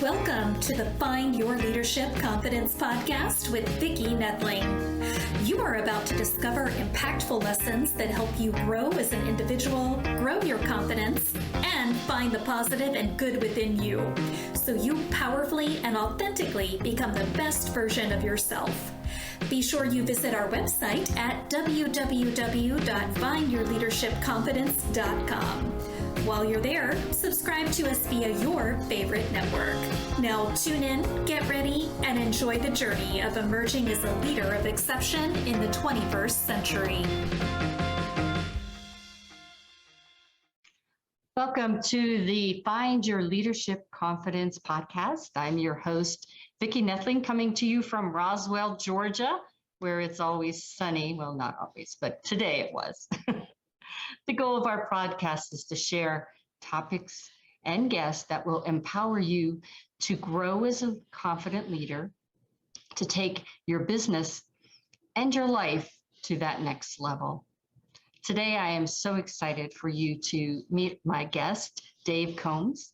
Welcome to the Find Your Leadership Confidence podcast with Vicki Nedling. You are about to discover impactful lessons that help you grow as an individual, grow your confidence, and find the positive and good within you, so you powerfully and authentically become the best version of yourself. Be sure you visit our website at www.findyourleadershipconfidence.com. While you're there, subscribe to us via your favorite network. Now tune in, get ready, and enjoy the journey of emerging as a leader of exception in the 21st century. Welcome to the Find Your Leadership Confidence podcast. I'm your host, Vicki Nedling, coming to you from Roswell, Georgia, where it's always sunny. Well, not always, but today it was. The goal of our podcast is to share topics and guests that will empower you to grow as a confident leader, to take your business and your life to that next level. Today, I am so excited for you to meet my guest, Dave Combs.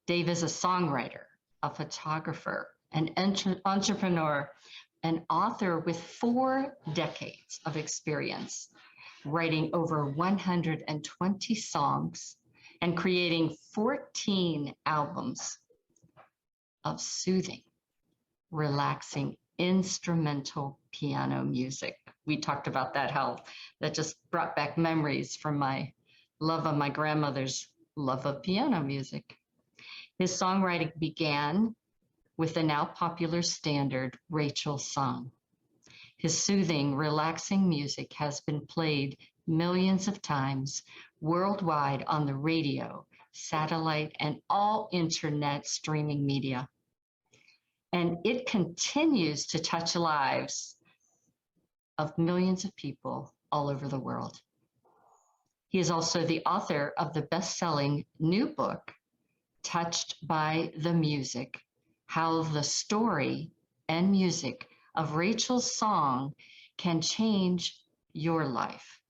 Dave is a songwriter, a photographer, an entrepreneur, an author with 4 decades of experience, writing over 120 songs and creating 14 albums of soothing, relaxing, instrumental piano music. We talked about that, how that just brought back memories from my love of my grandmother's love of piano music. His songwriting began with the now popular standard Rachel's Song. His soothing, relaxing music has been played millions of times worldwide on the radio, satellite, and all internet streaming media. And it continues to touch lives of millions of people all over the world. He is also the author of the best-selling new book, Touched by the Music: How the Story and Music of Rachel's Song Can Change Your Life.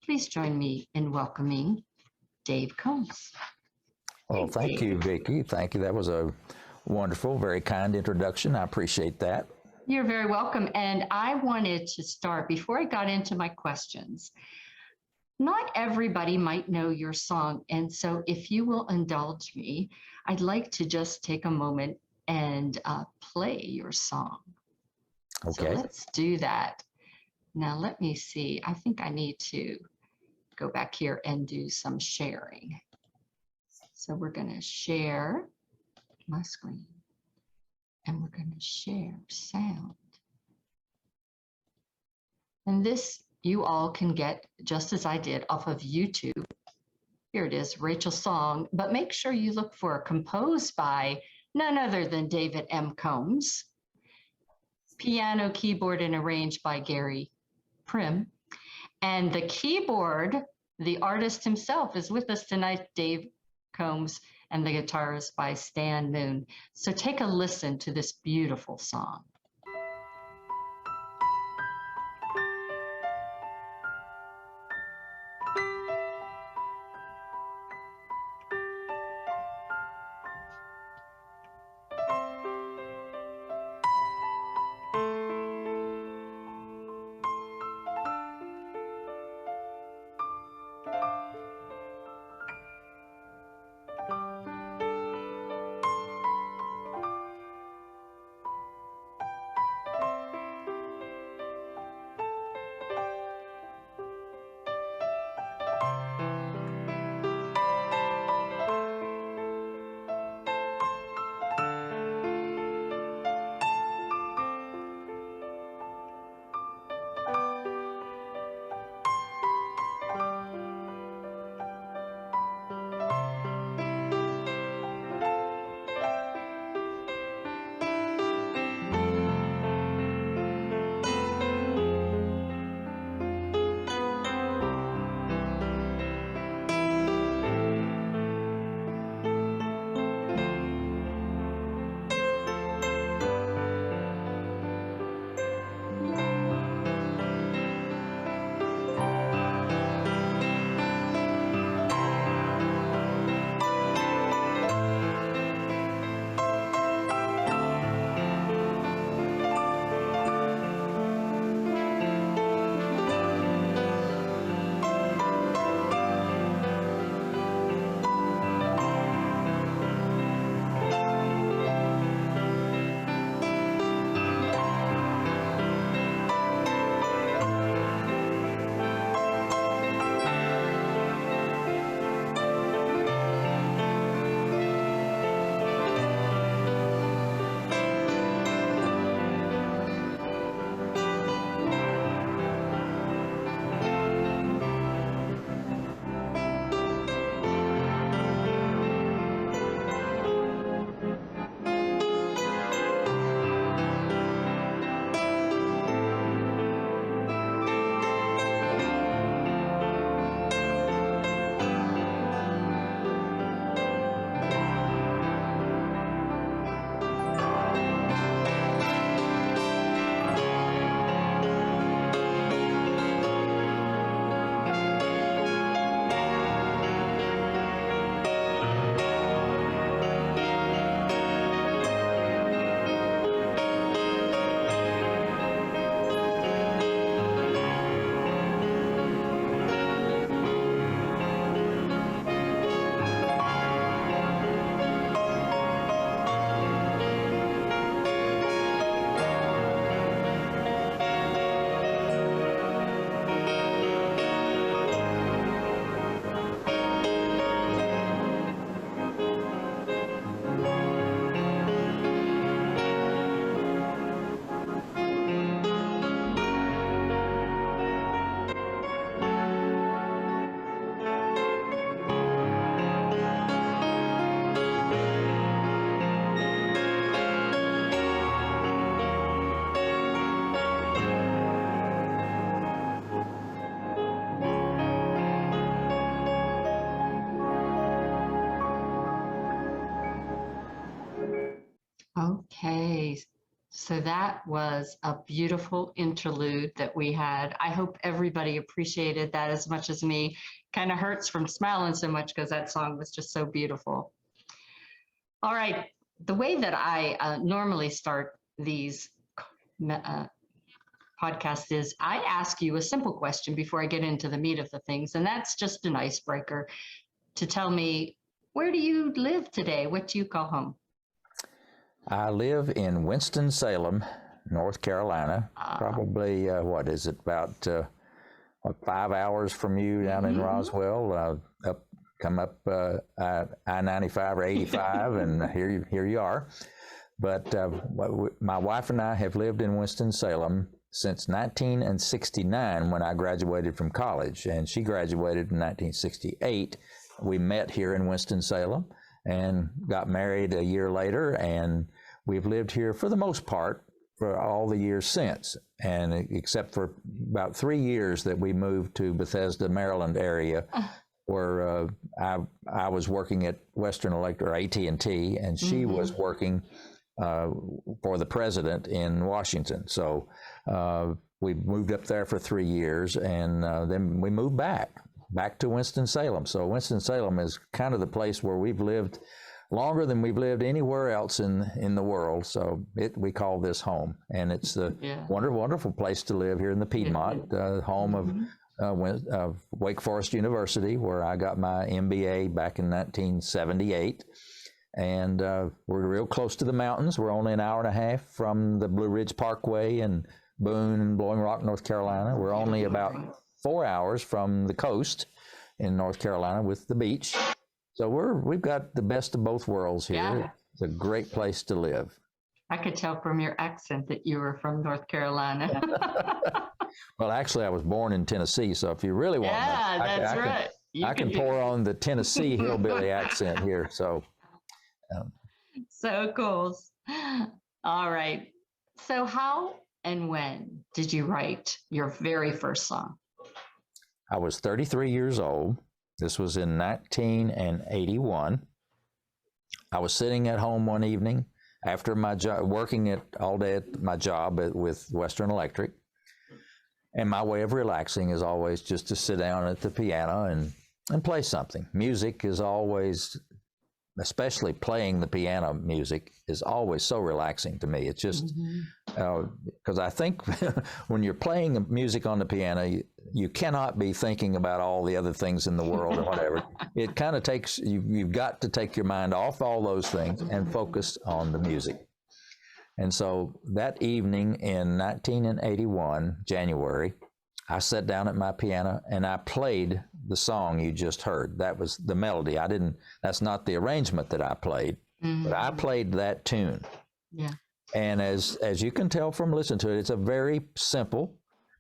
Please join me in welcoming Dave Combs. Well, thank you, Vicki. Thank you. That was a wonderful, very kind introduction. I appreciate that. You're very welcome. And I wanted to start, before I got into my questions, not everybody might know your song. And so if you will indulge me, I'd like to just take a moment and play your song. Okay. So let's do that. Now, let me see. I think I need to go back here and do some sharing. So we're going to share my screen and we're going to share sound. And this you all can get, just as I did, off of YouTube. Here it is, Rachel's Song, but make sure you look for composed by none other than David M. Combs, piano, keyboard, and arranged by Gary Prim. And the keyboard, the artist himself, is with us tonight, Dave Combs, and the guitar is by Stan Moon. So take a listen to this beautiful song. Okay. So that was a beautiful interlude that we had. I hope everybody appreciated that as much as me. Kind of hurts from smiling so much because that song was just so beautiful. All right. The way that I normally start these podcasts is I ask you a simple question before I get into the meat of the things, and that's just an icebreaker to tell me, where do you live today? What do you call home? I live in Winston-Salem, North Carolina. Probably, what is it, about 5 hours from you down in Roswell. Come up I-95 or 85, and here you are. But my wife and I have lived in Winston-Salem since 1969 when I graduated from college, and she graduated in 1968. We met here in Winston-Salem and got married a year later, and we've lived here for the most part for all the years since, and except for about 3 years that we moved to Bethesda, Maryland area, where I was working at Western Electric, or AT&T, and she was working for the president in Washington. So we moved up there for 3 years, and then we moved back to Winston-Salem. So Winston-Salem is kind of the place where we've lived longer than we've lived anywhere else in the world. So we call this home, and it's a wonderful place to live here in the Piedmont, home of Wake Forest University, where I got my MBA back in 1978. And we're real close to the mountains. We're only an hour and a half from the Blue Ridge Parkway and Boone and Blowing Rock, North Carolina. We're only about 4 hours from the coast in North Carolina with the beach. So we've got the best of both worlds here. Yeah. It's a great place to live. I could tell from your accent that you were from North Carolina. Well, actually, I was born in Tennessee. So if you really want to, I can pour on the Tennessee hillbilly accent here. So. So cool. All right. So how and when did you write your very first song? I was 33 years old. This was in 1981. I was sitting at home one evening after my job, working all day at my job with Western Electric. And my way of relaxing is always just to sit down at the piano and play something. Music is always, especially playing the piano music, is always so relaxing to me. It's just because I think when you're playing music on the piano, you cannot be thinking about all the other things in the world or whatever. It kind of takes, you've got to take your mind off all those things and focus on the music. And so that evening in 1981, January, I sat down at my piano and I played the song you just heard. That was the melody. That's not the arrangement that I played, but I played that tune. Yeah. And as you can tell from listening to it, it's a very simple,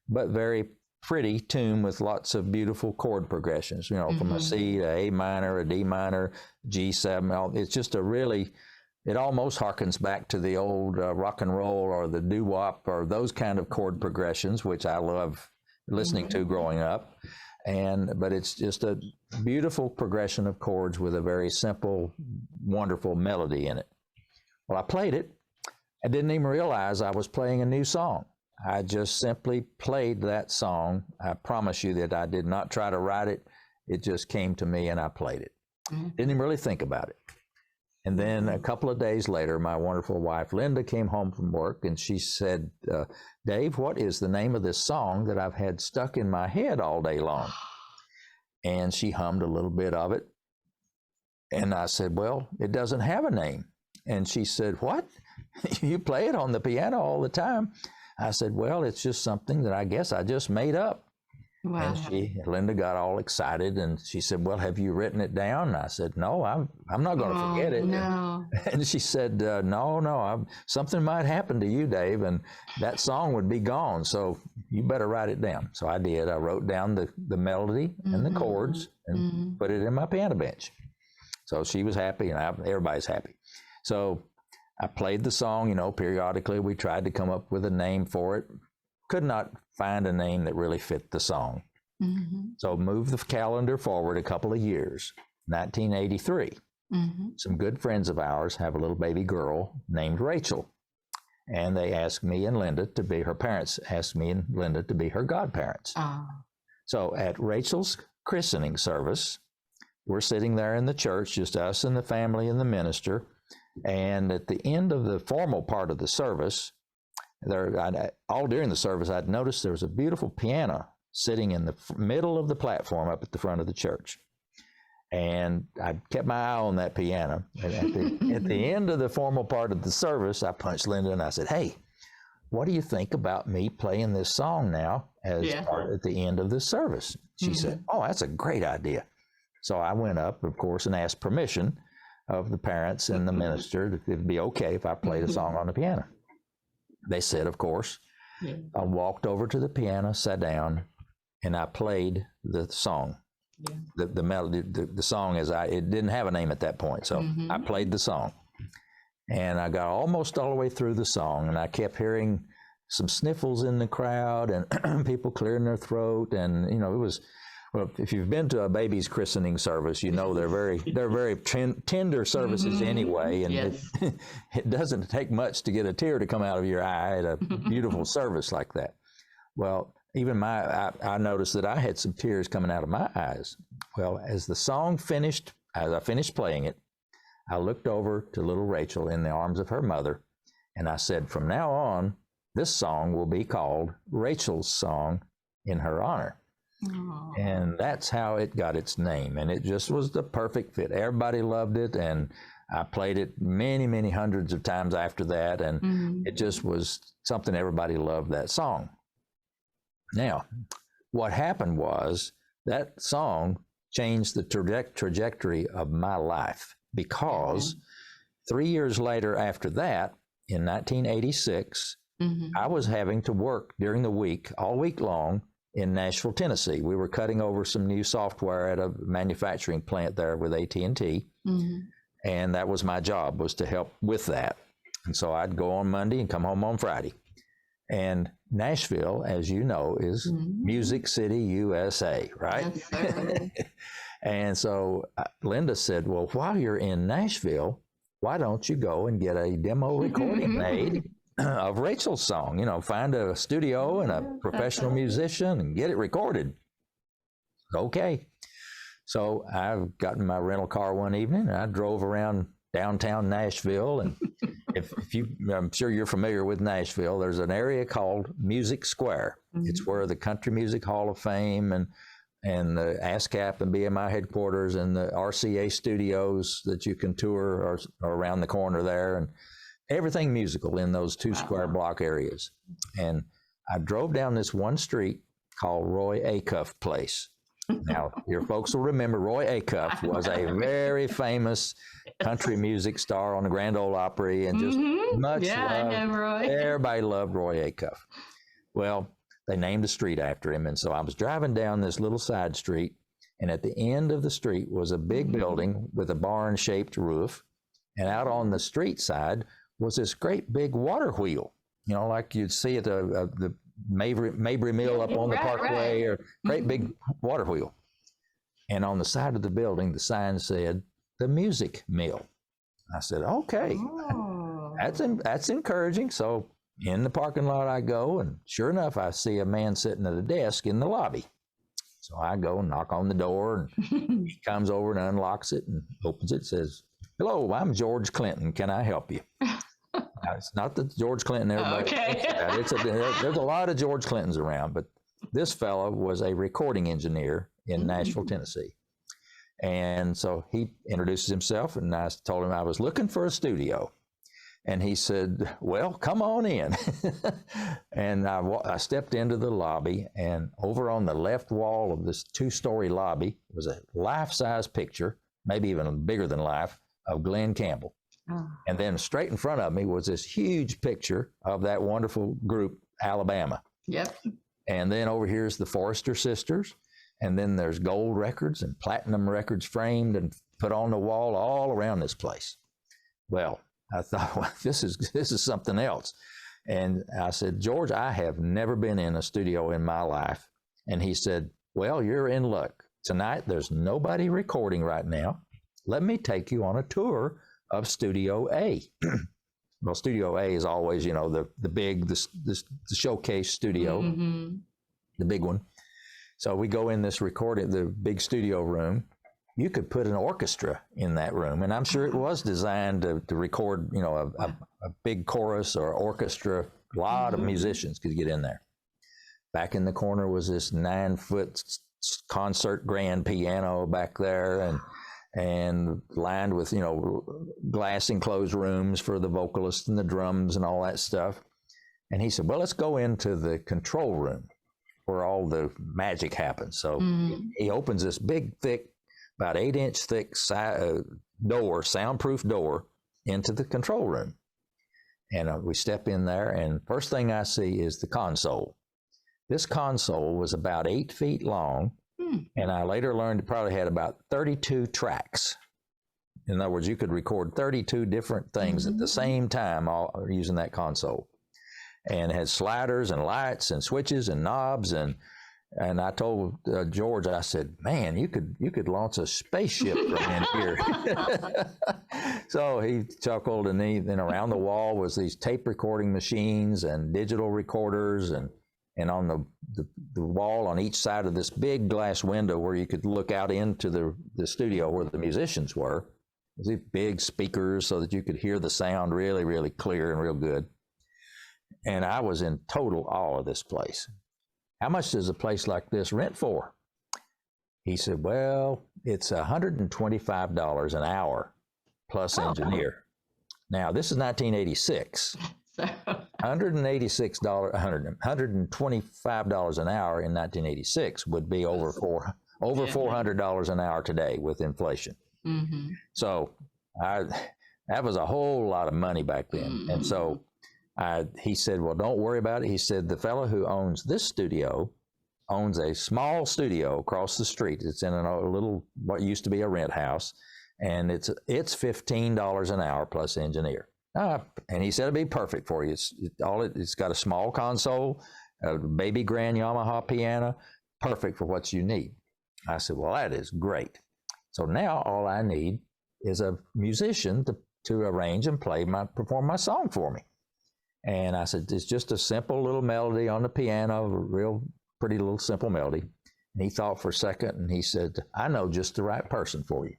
but very pretty tune with lots of beautiful chord progressions, from a C to A minor, a D minor, G7. It's just it almost harkens back to the old rock and roll or the doo-wop or those kind of chord progressions, which I love listening to growing up. But it's just a beautiful progression of chords with a very simple, wonderful melody in it. Well, I played it. I didn't even realize I was playing a new song. I just simply played that song. I promise you that I did not try to write it. It just came to me and I played it. Didn't even really think about it. And then a couple of days later, my wonderful wife, Linda, came home from work and she said, Dave, what is the name of this song that I've had stuck in my head all day long? And she hummed a little bit of it. And I said, well, it doesn't have a name. And she said, what? You play it on the piano all the time. I said, well, it's just something that I guess I just made up. Wow. And Linda got all excited and she said, well, have you written it down? And I said, no, I'm not going to forget it. No. And she said, no, something might happen to you, Dave, and that song would be gone. So you better write it down. So I did. I wrote down the melody and the chords and put it in my piano bench. So she was happy and everybody's happy. So I played the song, periodically we tried to come up with a name for it. Could not find a name that really fit the song. So moved the calendar forward a couple of years, 1983. Some good friends of ours have a little baby girl named Rachel. And they asked me and Linda to be her parents, asked me and Linda to be her godparents. So at Rachel's christening service, we're sitting there in the church, just us and the family and the minister. And at the end of the formal part of the service, all during the service, I'd noticed there was a beautiful piano sitting in the middle of the platform up at the front of the church. And I kept my eye on that piano. And at the end of the formal part of the service, I punched Linda and I said, "Hey, what do you think about me playing this song now as part at the end of the service?" She said, "Oh, that's a great idea." So I went up, of course, and asked permission of the parents and the minister if it'd be okay if I played a song on the piano. They said, of course. I walked over to the piano, sat down, and I played the song. The melody, the song it didn't have a name at that point. So I played the song and I got almost all the way through the song, and I kept hearing some sniffles in the crowd and people clearing their throat. And, it was, well, if you've been to a baby's christening service, they're very tender services anyway. And it doesn't take much to get a tear to come out of your eye at a beautiful service like that. Well, even I noticed that I had some tears coming out of my eyes. Well, as the song finished, as I finished playing it, I looked over to little Rachel in the arms of her mother, and I said, "From now on, this song will be called Rachel's Song in her honor." Aww. And that's how it got its name. And it just was the perfect fit. Everybody loved it, and I played it many, many hundreds of times after that, and it just was something everybody loved, that song. Now, what happened was that song changed the trajectory of my life, because 3 years later after that, in 1986, I was having to work during the week, all week long, in Nashville, Tennessee. We were cutting over some new software at a manufacturing plant there with AT&T, and that was my job, was to help with that. And so I'd go on Monday and come home on Friday. And Nashville, as you know, is Music City, USA, right? Yes, sir. And so Linda said, "Well, while you're in Nashville, why don't you go and get a demo recording made of Rachel's song? Find a studio and a professional musician and get it recorded." Okay. So I've gotten my rental car one evening, and I drove around downtown Nashville. And I'm sure you're familiar with Nashville. There's an area called Music Square. It's where the Country Music Hall of Fame and the ASCAP and BMI headquarters and the RCA studios that you can tour are around the corner there, and everything musical in those two square block areas. And I drove down this one street called Roy Acuff Place. Now, your folks will remember Roy Acuff was a very famous country music star on the Grand Ole Opry, and just much loved. I know Roy. Everybody loved Roy Acuff. Well, they named the street after him, and so I was driving down this little side street, and at the end of the street was a big building with a barn-shaped roof, and out on the street side was this great big water wheel, like you'd see at the Mabry Mill up on the Parkway, or great big water wheel. And on the side of the building, the sign said, "The Music Mill." I said, "Okay, that's encouraging." So in the parking lot I go, and sure enough, I see a man sitting at a desk in the lobby. So I go and knock on the door, and he comes over and unlocks it and opens it, says, "Hello, I'm George Clinton. Can I help you?" Now, it's not the George Clinton everybody thinks about. There's a lot of George Clintons around, but this fella was a recording engineer in Nashville, Tennessee. And so he introduces himself, and I told him I was looking for a studio. And he said, "Well, come on in." And I stepped into the lobby, and over on the left wall of this 2-story lobby was a life-size picture, maybe even bigger than life, of Glenn Campbell. And then straight in front of me was this huge picture of that wonderful group, Alabama. Yep. And then over here's the Forrester Sisters. And then there's gold records and platinum records framed and put on the wall all around this place. Well, I thought, well, this is something else. And I said, "George, I have never been in a studio in my life." And he said, "Well, you're in luck. Tonight, there's nobody recording right now. let me take you on a tour of Studio A. Well, Studio A is always, you know, the big, the showcase studio, the big one. So we go in this recording, the big studio room. You could put an orchestra in that room, and I'm sure it was designed to record, you know, a big chorus or orchestra. A lot of musicians could get in there. Back in the corner was this 9-foot concert grand piano back there, and lined with, you know, glass enclosed rooms for the vocalists and the drums and all that stuff. And he said, well, let's go into the control room where all the magic happens. So he opens this big, thick, about 8-inch thick door, soundproof door into the control room. And we step in there, and first thing I see is the console. This console was about 8 feet long, and I later learned it probably had about 32 tracks. In other words, you could record 32 different things at the same time, all using that console. And it had sliders and lights and switches and knobs, and I told George, I said, man, you could launch a spaceship from in here. So he chuckled, and then around the wall was these tape recording machines and digital recorders, and on the wall on each side of this big glass window where you could look out into the studio where the musicians were, these big speakers so that you could hear the sound really, really clear and real good. And I was in total awe of this place. How much does a place like this rent for? He said, well, it's $125 an hour plus engineer. Now, this is 1986. $125 an hour in 1986 would be over $400 an hour today with inflation. So that was a whole lot of money back then. And so he said, well, don't worry about it. He said, the fellow who owns this studio owns a small studio across the street. It's in a little, what used to be a rent house, and it's $15 an hour plus engineer. And he said it'd be perfect for you. It's got a small console, a baby grand Yamaha piano, perfect for what you need. I said, well, that is great. So now all I need is a musician to arrange and perform my song for me. And I said, it's just a simple little melody on the piano, a real pretty little simple melody. And he thought for a second, and he said, I know just the right person for you.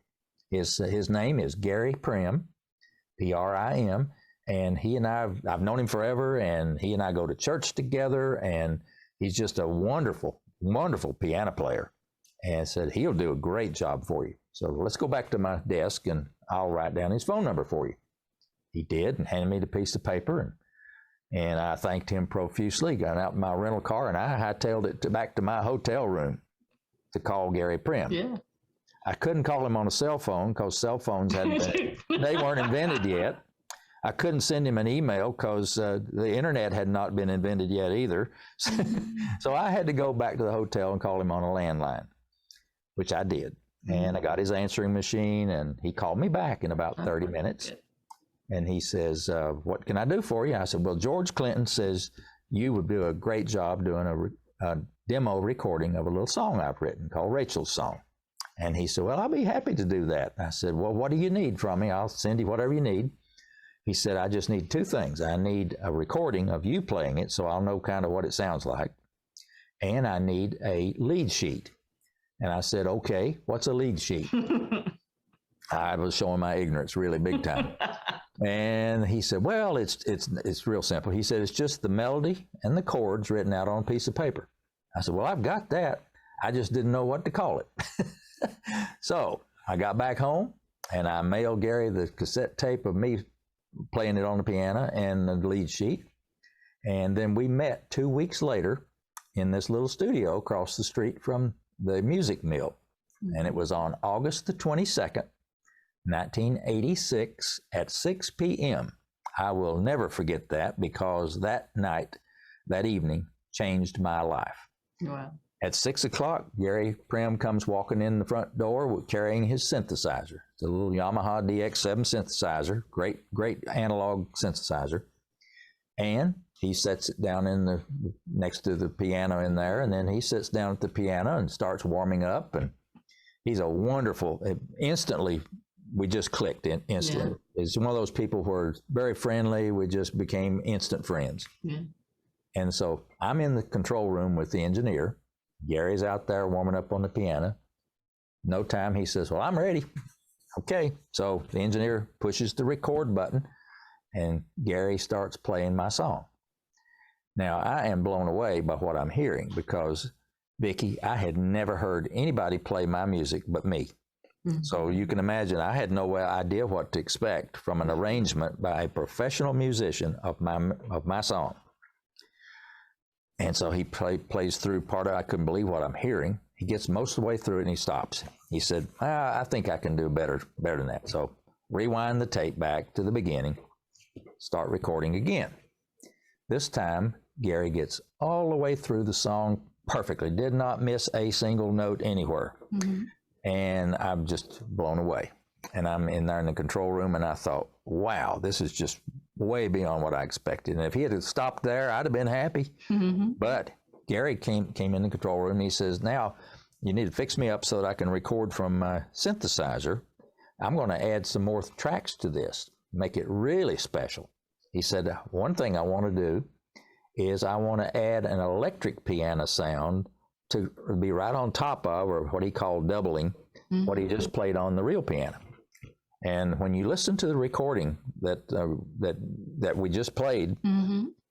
His name is Gary Prim, P-R-I-M, and he and I've known him forever, and he and I go to church together, and he's just a wonderful, wonderful piano player, and said he'll do a great job for you. So let's go back to my desk, and I'll write down his phone number for you. He did, and handed me the piece of paper, and I thanked him profusely, got out my rental car, and I hightailed it back to my hotel room to call Gary Prim. Yeah. I couldn't call him on a cell phone because cell phones they weren't invented yet. I couldn't send him an email because the internet had not been invented yet either. So I had to go back to the hotel and call him on a landline, which I did. And I got his answering machine, and he called me back in about 30 minutes. And he says, what can I do for you? I said, well, George Clinton says you would do a great job doing a demo recording of a little song I've written called Rachel's Song. And he said, well, I'll be happy to do that. I said, well, what do you need from me? I'll send you whatever you need. He said, I just need 2 things. I need a recording of you playing it so I'll know kind of what it sounds like. And I need a lead sheet. And I said, okay, what's a lead sheet? I was showing my ignorance really big time. And he said, well, it's real simple. He said, it's just the melody and the chords written out on a piece of paper. I said, well, I've got that. I just didn't know what to call it. So I got back home, and I mailed Gary the cassette tape of me playing it on the piano and the lead sheet. And then we met 2 weeks later in this little studio across the street from the Music Mill. And it was on August the 22nd, 1986 at 6 p.m. I will never forget that because that night, that evening, changed my life. Wow. At 6 o'clock, Gary Prim comes walking in the front door carrying his synthesizer. It's a little Yamaha DX7 synthesizer, great analog synthesizer. And he sets it down next to the piano in there, and then he sits down at the piano and starts warming up. And he's a wonderful, instantly we just clicked instantly. It's one of those people who are very friendly. We just became instant friends. Yeah. And so I'm in the control room with the engineer. Gary's out there warming up on the piano. No time, he says, well, I'm ready. Okay. So the engineer pushes the record button and Gary starts playing my song. Now, I am blown away by what I'm hearing because, Vicki, I had never heard anybody play my music but me. Mm-hmm. So you can imagine I had no idea what to expect from an arrangement by a professional musician of my song. And so he plays through part of it. I couldn't believe what I'm hearing. He gets most of the way through it and he stops. He said, I think I can do better than that. So rewind the tape back to the beginning, start recording again. This time, Gary gets all the way through the song perfectly, did not miss a single note anywhere. Mm-hmm. And I'm just blown away. And I'm in there in the control room and I thought, wow, this is just way beyond what I expected. And if he had stopped there, I'd have been happy. Mm-hmm. But Gary came in the control room and he says, now you need to fix me up so that I can record from my synthesizer. I'm going to add some more tracks to this, make it really special. He said, one thing I want to do is I want to add an electric piano sound to be right on top of, or what he called doubling, what he just played on the real piano. And when you listen to the recording that we just played,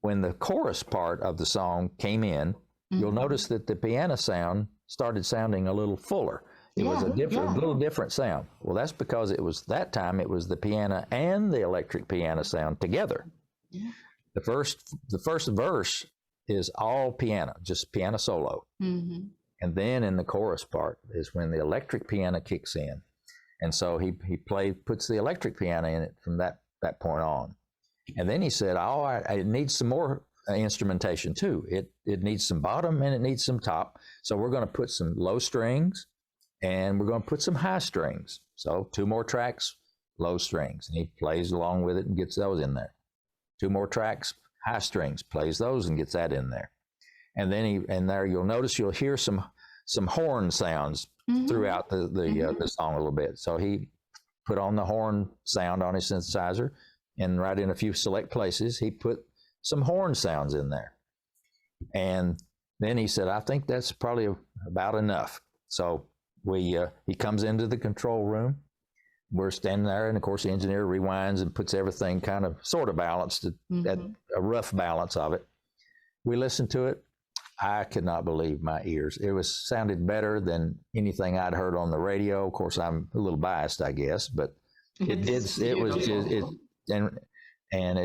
when the chorus part of the song came in, you'll notice that the piano sound started sounding a little fuller. It was a little different sound. Well, that's because it was the piano and the electric piano sound together. Yeah. The first verse is all piano, just piano solo. Mm-hmm. And then in the chorus part is when the electric piano kicks in. And so he puts the electric piano in it from that point on. And then he said, it needs some more instrumentation too. It needs some bottom and it needs some top. So we're going to put some low strings and we're going to put some high strings. So 2 more tracks, low strings. And he plays along with it and gets those in there. 2 more tracks, high strings, plays those and gets that in there. And then you'll hear some horn sounds throughout the song a little bit. So he put on the horn sound on his synthesizer, and right in a few select places, he put some horn sounds in there. And then he said, I think that's probably about enough. So he comes into the control room. We're standing there, and of course, the engineer rewinds and puts everything kind of sort of balanced, at a rough balance of it. We listened to it. I could not believe my ears. It sounded better than anything I'd heard on the radio. Of course, I'm a little biased, I guess, but it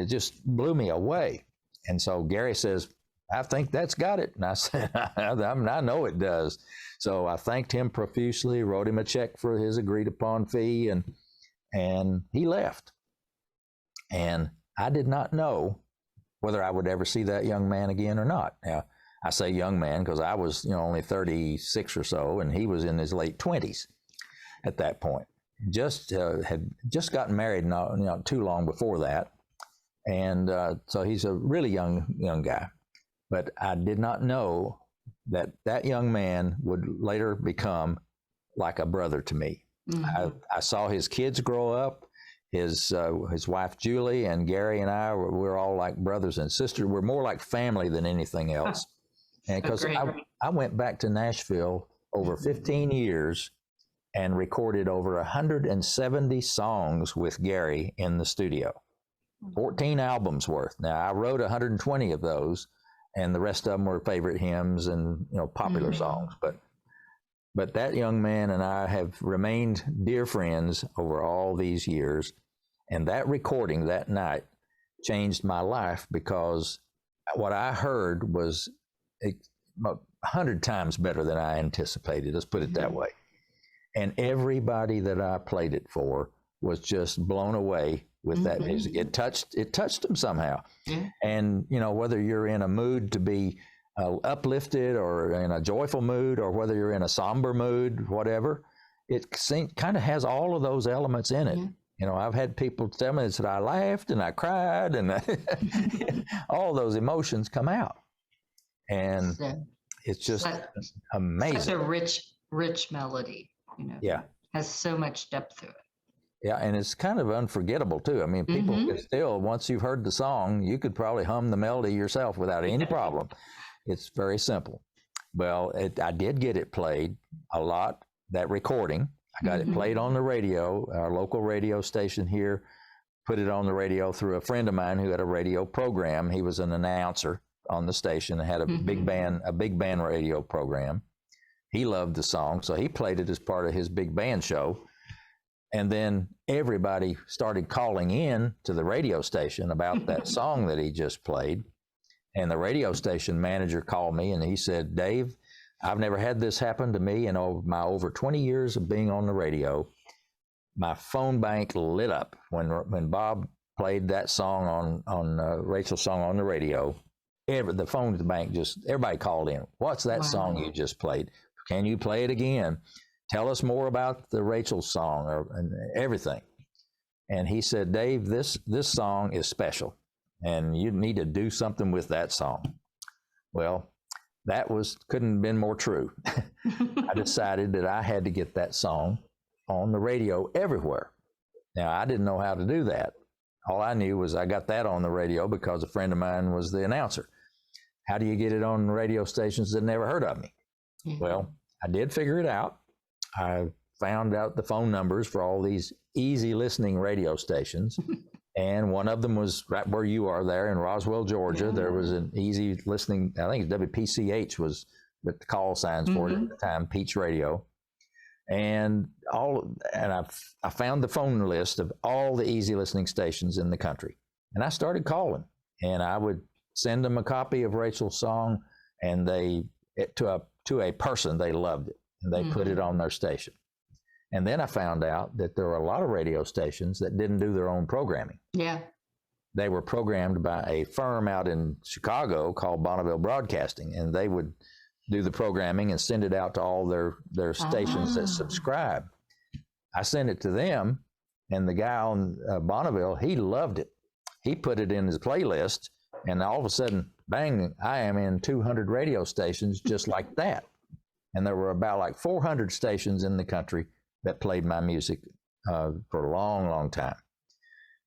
just blew me away. And so Gary says, I think that's got it. And I said, I know it does. So I thanked him profusely, wrote him a check for his agreed upon fee, and he left. And I did not know whether I would ever see that young man again or not. Now, I say young man because I was, only 36 or so, and he was in his late 20s at that point. Had just gotten married not too long before that, and so he's a really young guy. But I did not know that young man would later become like a brother to me. Mm-hmm. I saw his kids grow up. His wife Julie and Gary and I we're all like brothers and sisters. We're more like family than anything else. And because I went back to Nashville over 15 years and recorded over 170 songs with Gary in the studio, 14 albums worth. Now I wrote 120 of those, and the rest of them were favorite hymns and popular songs. But that young man and I have remained dear friends over all these years. And that recording that night changed my life because what I heard was 100 times better than I anticipated. Let's put it that way. And everybody that I played it for was just blown away with that music. It touched them somehow. Yeah. And whether you're in a mood to be uplifted or in a joyful mood, or whether you're in a somber mood, whatever, it kind of has all of those elements in it. Yeah. I've had people tell me that I laughed and I cried and all those emotions come out. And it's just amazing. Such a rich melody, Yeah. Has so much depth to it. Yeah, and it's kind of unforgettable too. I mean, people can still, once you've heard the song, you could probably hum the melody yourself without any problem. It's very simple. Well, I did get it played a lot, that recording. I got it played on the radio, our local radio station here, put it on the radio through a friend of mine who had a radio program. He was an announcer on the station and had a big band radio program. He loved the song, so he played it as part of his big band show. And then everybody started calling in to the radio station about that song that he just played. And the radio station manager called me and he said, Dave, I've never had this happen to me in my over 20 years of being on the radio. My phone bank lit up when Bob played that song on Rachel's song on the radio. The phone at the bank everybody called in. What's that song you just played? Can you play it again? Tell us more about the Rachel song and everything. And he said, Dave, this song is special and you need to do something with that song. Well, that couldn't have been more true. I decided that I had to get that song on the radio everywhere. Now, I didn't know how to do that. All I knew was I got that on the radio because a friend of mine was the announcer. How do you get it on radio stations that never heard of me? Yeah. Well, I did figure it out. I found out the phone numbers for all these easy listening radio stations. And one of them was right where you are there in Roswell, Georgia. There was an easy listening, I think WPCH was the call signs for it at the time, Peach Radio. And I found the phone list of all the easy listening stations in the country. And I started calling, and I would send them a copy of Rachel's song, and to a person, they loved it, and they put it on their station. And then I found out that there were a lot of radio stations that didn't do their own programming. Yeah. They were programmed by a firm out in Chicago called Bonneville Broadcasting, and they would do the programming and send it out to all their stations that subscribe. I sent it to them, and the guy on Bonneville, he loved it. He put it in his playlist, and all of a sudden, bang, I am in 200 radio stations just like that. And there were about like 400 stations in the country that played my music for a long, long time.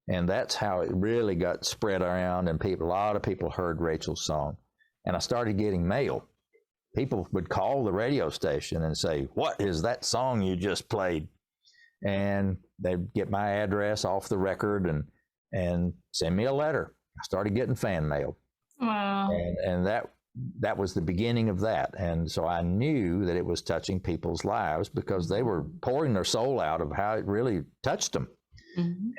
And that's how it really got spread around, and a lot of people heard Rachel's song. And I started getting mail. People would call the radio station and say, what is that song you just played? And they'd get my address off the record and send me a letter. I started getting fan mail. Wow. And that was the beginning of that. And so I knew that it was touching people's lives because they were pouring their soul out of how it really touched them.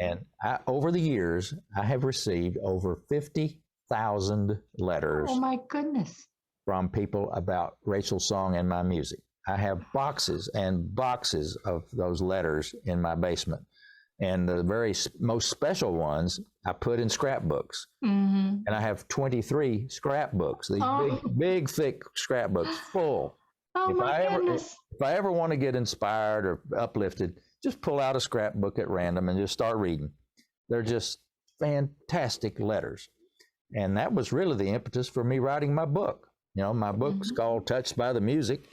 And over the years, I have received over 50,000 letters. Oh my goodness. From people about Rachel's song and my music. I have boxes and boxes of those letters in my basement. And the very most special ones I put in scrapbooks. And I have 23 scrapbooks, these big, thick scrapbooks full. If I ever want to get inspired or uplifted, just pull out a scrapbook at random and just start reading. They're just fantastic letters. And that was really the impetus for me writing my book. You know, my book's called Touched by the Music,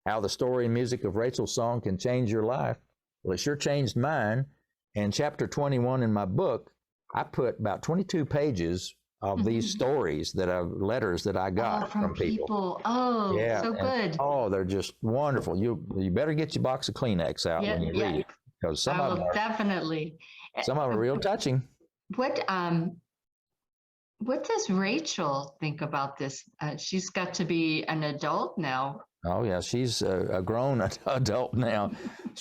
How the Story and Music of Rachel's Song Can Change Your Life. Well, it sure changed mine. And chapter 21 in my book, I put about 22 pages of these stories letters that I got from people. Oh, yeah, so good. Oh, they're just wonderful. You better get your box of Kleenex out when you read it, because some of them are real touching. What does Rachel think about this? She's got to be an adult now. Oh yeah, she's a grown adult now.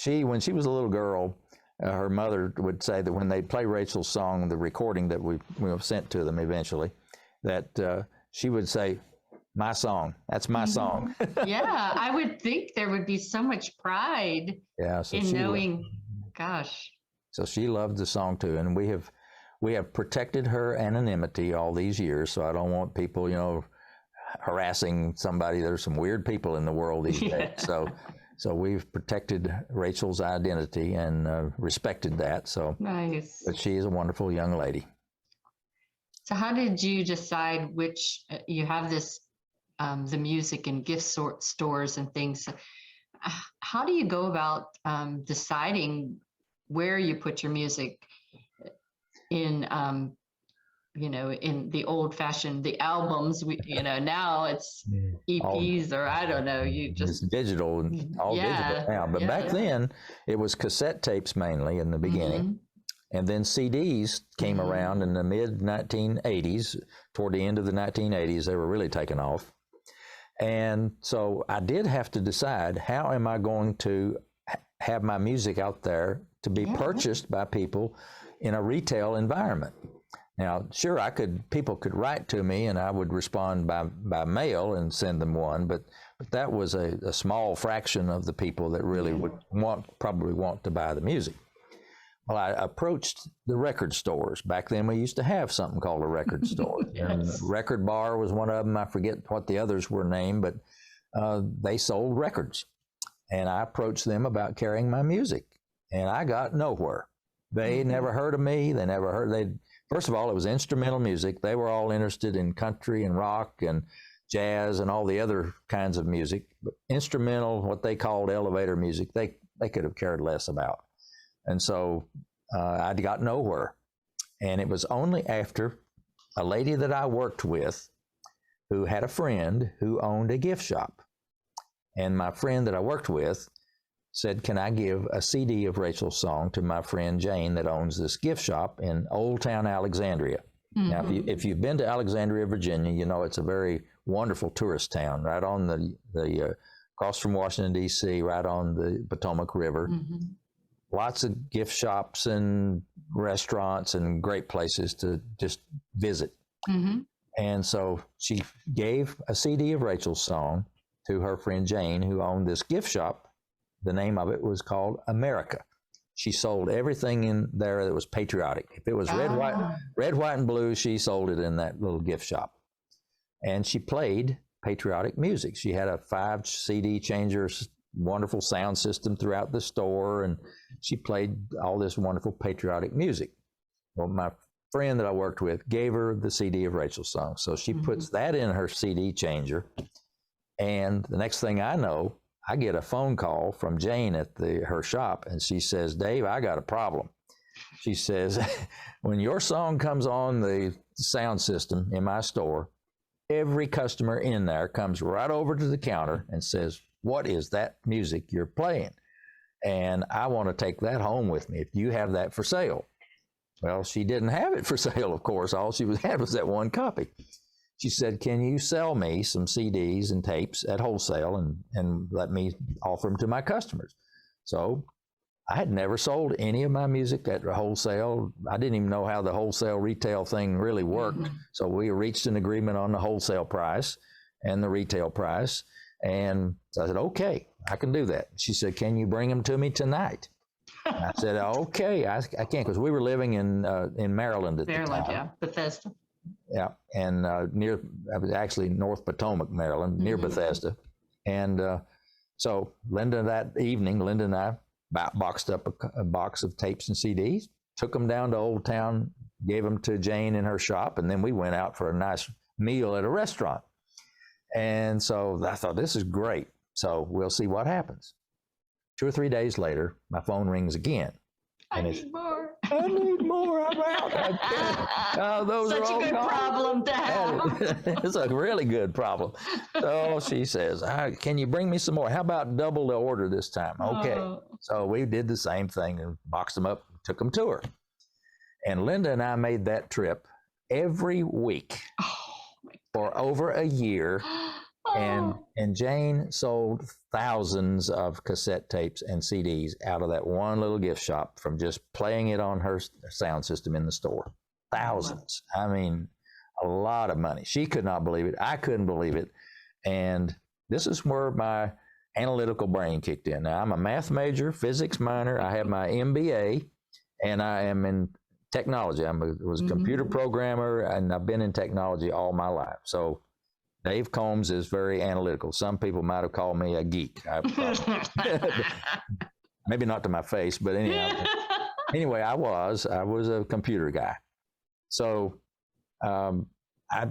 When she was a little girl, her mother would say that when they play Rachel's song, the recording that we sent to them eventually, that she would say, "My song, that's my song." Yeah, I would think there would be so much pride in knowing, gosh. So she loved the song too, and we have protected her anonymity all these years. So I don't want people, harassing somebody. There's some weird people in the world these days. So we've protected Rachel's identity and respected that. So nice. But she is a wonderful young lady. So how did you decide which, you have this, the music and gift stores and things. How do you go about deciding where you put your music in, in the old fashioned, the albums, now it's EPs or I don't know, you It's just, digital, all digital now. But back then, it was cassette tapes mainly in the beginning. And then CDs came around in the mid 1980s. Toward the end of the 1980s, they were really taking off. And so I did have to decide, how am I going to have my music out there to be purchased by people in a retail environment? Now, sure, people could write to me and I would respond by mail and send them one, but that was a small fraction of the people that really would probably want to buy the music. Well, I approached the record stores. Back then, we used to have something called a record store. And Record Bar was one of them. I forget what the others were named, but they sold records. And I approached them about carrying my music, and I got nowhere. They never heard of me. First of all, it was instrumental music. They were all interested in country and rock and jazz and all the other kinds of music. But instrumental, what they called elevator music, they could have cared less about. And so I got nowhere. And it was only after a lady that I worked with who had a friend who owned a gift shop. And my friend that I worked with said, can I give a CD of Rachel's song to my friend Jane that owns this gift shop in Old Town Alexandria? Now, if you've been to Alexandria, Virginia, you know it's a very wonderful tourist town, right on the across from Washington, D.C., right on the Potomac River. Lots of gift shops and restaurants and great places to just visit. And so she gave a CD of Rachel's song to her friend Jane, who owned this gift shop. The name of it was called America. She sold everything in there that was patriotic. If it was red, white, and blue, she sold it in that little gift shop. And she played patriotic music. She had a 5 CD changer, wonderful sound system throughout the store, and she played all this wonderful patriotic music. Well, my friend that I worked with gave her the CD of Rachel's song. So she puts that in her CD changer. And the next thing I know, I get a phone call from Jane at her shop, and she says, Dave, I got a problem. She says, when your song comes on the sound system in my store, every customer in there comes right over to the counter and says, what is that music you're playing? And I want to take that home with me. If you have that for sale. Well, she didn't have it for sale, of course. All she had was that one copy. She said, can you sell me some CDs and tapes at wholesale and let me offer them to my customers? So I had never sold any of my music at wholesale. I didn't even know how the wholesale retail thing really worked. So we reached an agreement on the wholesale price and the retail price. And so I said, okay, I can do that. She said, can you bring them to me tonight? I said, okay, I can't, because we were living in Maryland at the time. Yeah, Bethesda. Yeah, and near, I was actually North Potomac, Maryland, near Bethesda. And so that evening, Linda and I boxed up a box of tapes and CDs, took them down to Old Town, gave them to Jane in her shop, and then we went out for a nice meal at a restaurant. And so I thought, this is great. So we'll see what happens. 2 or 3 days later, my phone rings again. I need more. I need more. I'm out. Those Such are all a good gone. problem to have. It's a really good problem. So she says, can you bring me some more? How about double the order this time? Okay. Oh. So we did the same thing and boxed them up, took them to her. And Linda and I made that trip every week for over a year. And Jane sold thousands of cassette tapes and CDs out of that one little gift shop from just playing it on her sound system in the store. Thousands. I mean, a lot of money. She could not believe it. I couldn't believe it. And this is where my analytical brain kicked in. Now, I'm a math major, physics minor. I have my MBA, and I am in technology. I was a computer programmer, and I've been in technology all my life. So Dave Combs is very analytical. Some people might have called me a geek. Maybe not to my face, but anyhow. Anyway, I was a computer guy. So I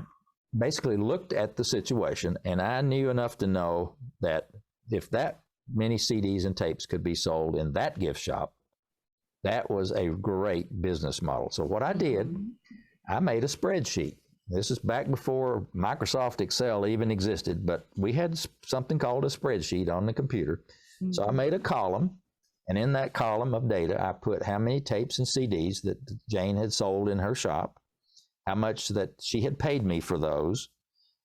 basically looked at the situation, and I knew enough to know that if that many CDs and tapes could be sold in that gift shop, That was a great business model. So what I did, I made a spreadsheet. This is back before Microsoft Excel even existed, but we had something called a spreadsheet on the computer. So I made a column, and in that column of data, I put how many tapes and CDs that Jane had sold in her shop, how much that she had paid me for those,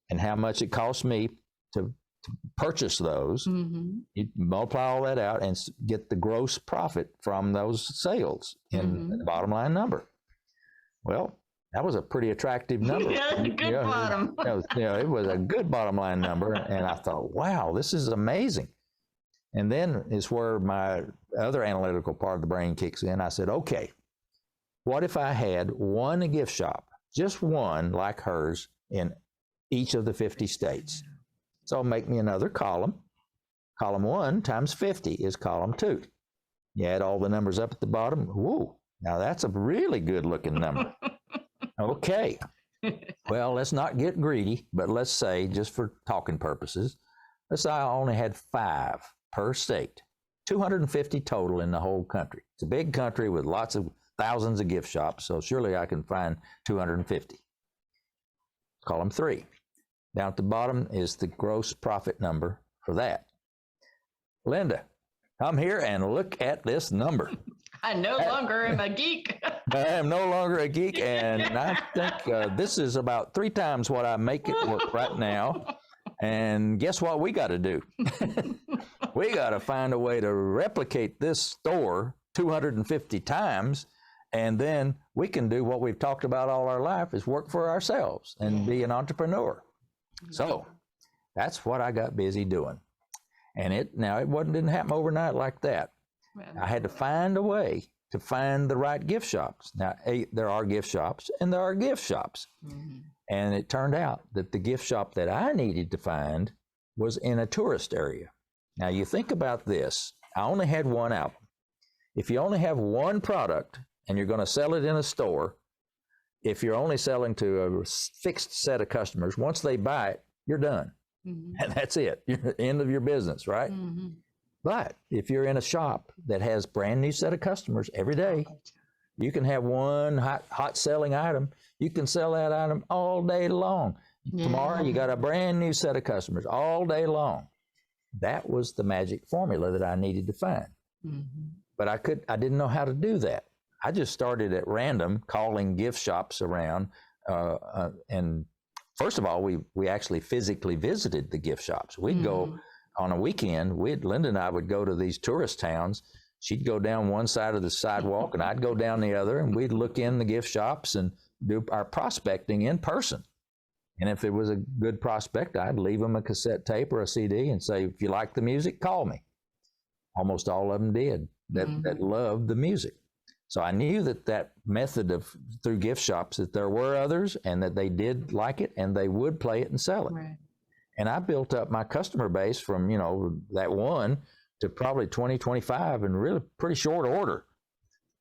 and how much it cost me to purchase those. You multiply all that out and get the gross profit from those sales in the bottom line number. Well, that was a pretty attractive number. Yeah, good bottom. It was a good bottom line number. And I thought, wow, this is amazing. And then is where my other analytical part of the brain kicks in. I said, okay, what if I had one gift shop, just one like hers in each of the 50 states? So make me another column. Column 1 times 50 is column 2. You add all the numbers up at the bottom. Whoa, now that's a really good looking number. Okay, well, let's not get greedy, but let's say, just for talking purposes, let's say I only had 5 per state, 250 total in the whole country. It's a big country with lots of thousands of gift shops, so surely I can find 250. Column 3. Down at the bottom is the gross profit number for that. Linda, come here and look at this number. I no longer am a geek. I am no longer a geek, and I think this is about 3 times what I make it work right now. And guess what we got to do? We got to find a way to replicate this store 250 times, and then we can do what we've talked about all our life, is work for ourselves and be an entrepreneur. So that's what I got busy doing. And it didn't happen overnight like that. I had to find a way to find the right gift shops. Now, there are gift shops and there are gift shops. And it turned out that the gift shop that I needed to find was in a tourist area. Now, you think about this. I only had one album. If you only have one product and you're going to sell it in a store, if you're only selling to a fixed set of customers, once they buy it, you're done. And that's it. You're at the end of your business, right? But if you're in a shop that has brand new set of customers every day, you can have one hot selling item. You can sell that item all day long. Tomorrow you got a brand new set of customers all day long. That was the magic formula that I needed to find. But I didn't know how to do that. I just started at random calling gift shops around. And first of all, we actually physically visited the gift shops. We'd go on a weekend. Linda and I would go to these tourist towns. She'd go down one side of the sidewalk and I'd go down the other, and we'd look in the gift shops and do our prospecting in person. And if it was a good prospect, I'd leave them a cassette tape or a CD and say, if you like the music, call me. Almost all of them did that loved the music. So I knew that method through gift shops, that there were others and that they did like it and they would play it and sell it. Right. And I built up my customer base from, that one to probably 20, 25 in really pretty short order.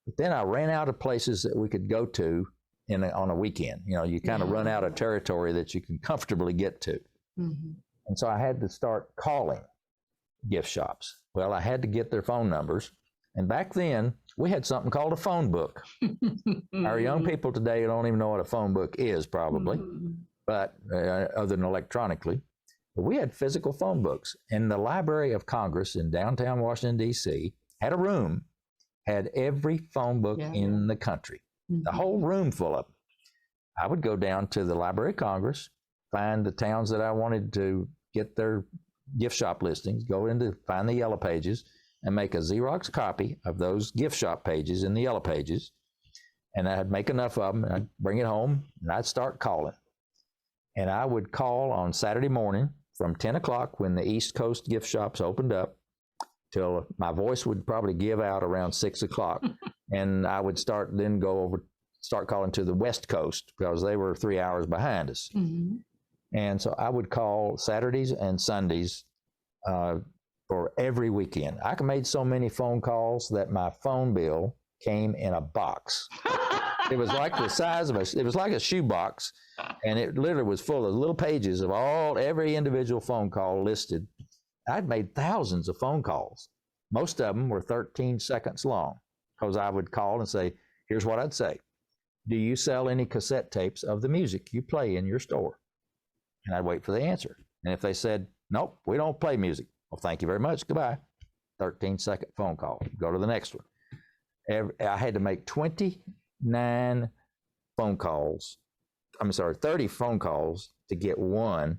But then I ran out of places that we could go to on a weekend. You kind of run out of territory that you can comfortably get to. And so I had to start calling gift shops. Well, I had to get their phone numbers. And back then, we had something called a phone book. Our young people today don't even know what a phone book is, probably, but other than electronically. But we had physical phone books. And the Library of Congress in downtown Washington, D.C., had a room, had every phone book in the country, the whole room full of them. I would go down to the Library of Congress, find the towns that I wanted to get their gift shop listings, find the yellow pages, and make a Xerox copy of those gift shop pages in the yellow pages. And I'd make enough of them, and I'd bring it home, and I'd start calling. And I would call on Saturday morning from 10 o'clock when the East Coast gift shops opened up till my voice would probably give out around 6 o'clock. And I would start calling to the West Coast because they were 3 hours behind us. And so I would call Saturdays and Sundays for every weekend. I made so many phone calls that my phone bill came in a box. It was like the size of it was like a shoebox, and it literally was full of little pages of every individual phone call listed. I'd made thousands of phone calls. Most of them were 13 seconds long. because I would call and say, here's what I'd say. Do you sell any cassette tapes of the music you play in your store? And I'd wait for the answer. And if they said, nope, we don't play music. Well, thank you very much. Goodbye. 13-second phone call. Go to the next one. I had to make 29 phone calls. 30 phone calls to get one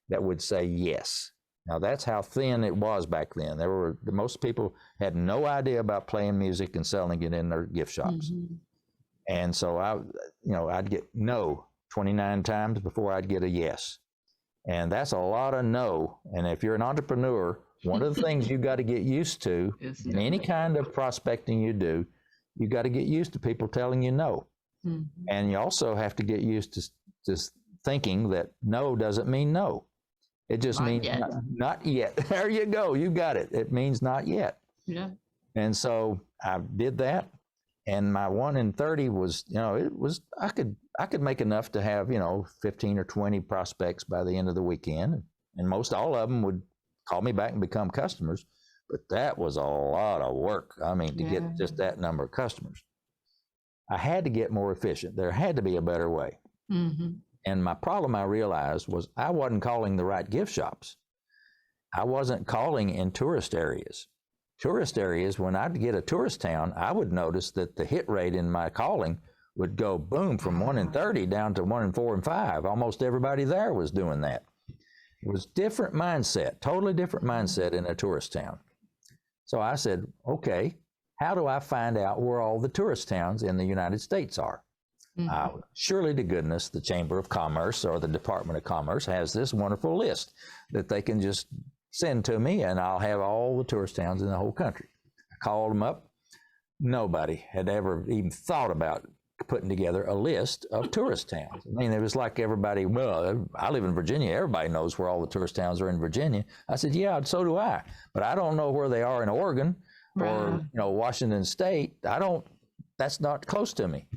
that would say yes. Now that's how thin it was back then. Most people had no idea about playing music and selling it in their gift shops. Mm-hmm. And so I'd get no 29 times before I'd get a yes. And that's a lot of no. And if you're an entrepreneur, one of the things you got to get used to in any kind of prospecting you do, you got to get used to people telling you no. Mm-hmm. And you also have to get used to thinking that no doesn't mean no. It just means not yet. There you go. You got it. It means not yet. Yeah. And so I did that. And my 1 in 30 was, I could make enough to have, 15 or 20 prospects by the end of the weekend. And most all of them would call me back and become customers. But that was a lot of work. To get just that number of customers. I had to get more efficient. There had to be a better way. Mm-hmm. And my problem I realized was I wasn't calling the right gift shops. I wasn't calling in tourist areas. Tourist areas, when I'd get a tourist town, I would notice that the hit rate in my calling would go boom from 1 in 30 down to 1 in 4 and 5. Almost everybody there was doing that. It was different mindset, totally different mindset in a tourist town. So I said, okay, how do I find out where all the tourist towns in the United States are? Mm-hmm. Surely to goodness, the Chamber of Commerce or the Department of Commerce has this wonderful list that they can just send to me, and I'll have all the tourist towns in the whole country. I called them up. Nobody had ever even thought about putting together a list of tourist towns. It was like everybody, well, I live in Virginia. Everybody knows where all the tourist towns are in Virginia. I said, yeah, so do I. But I don't know where they are in Oregon or Washington State. That's not close to me.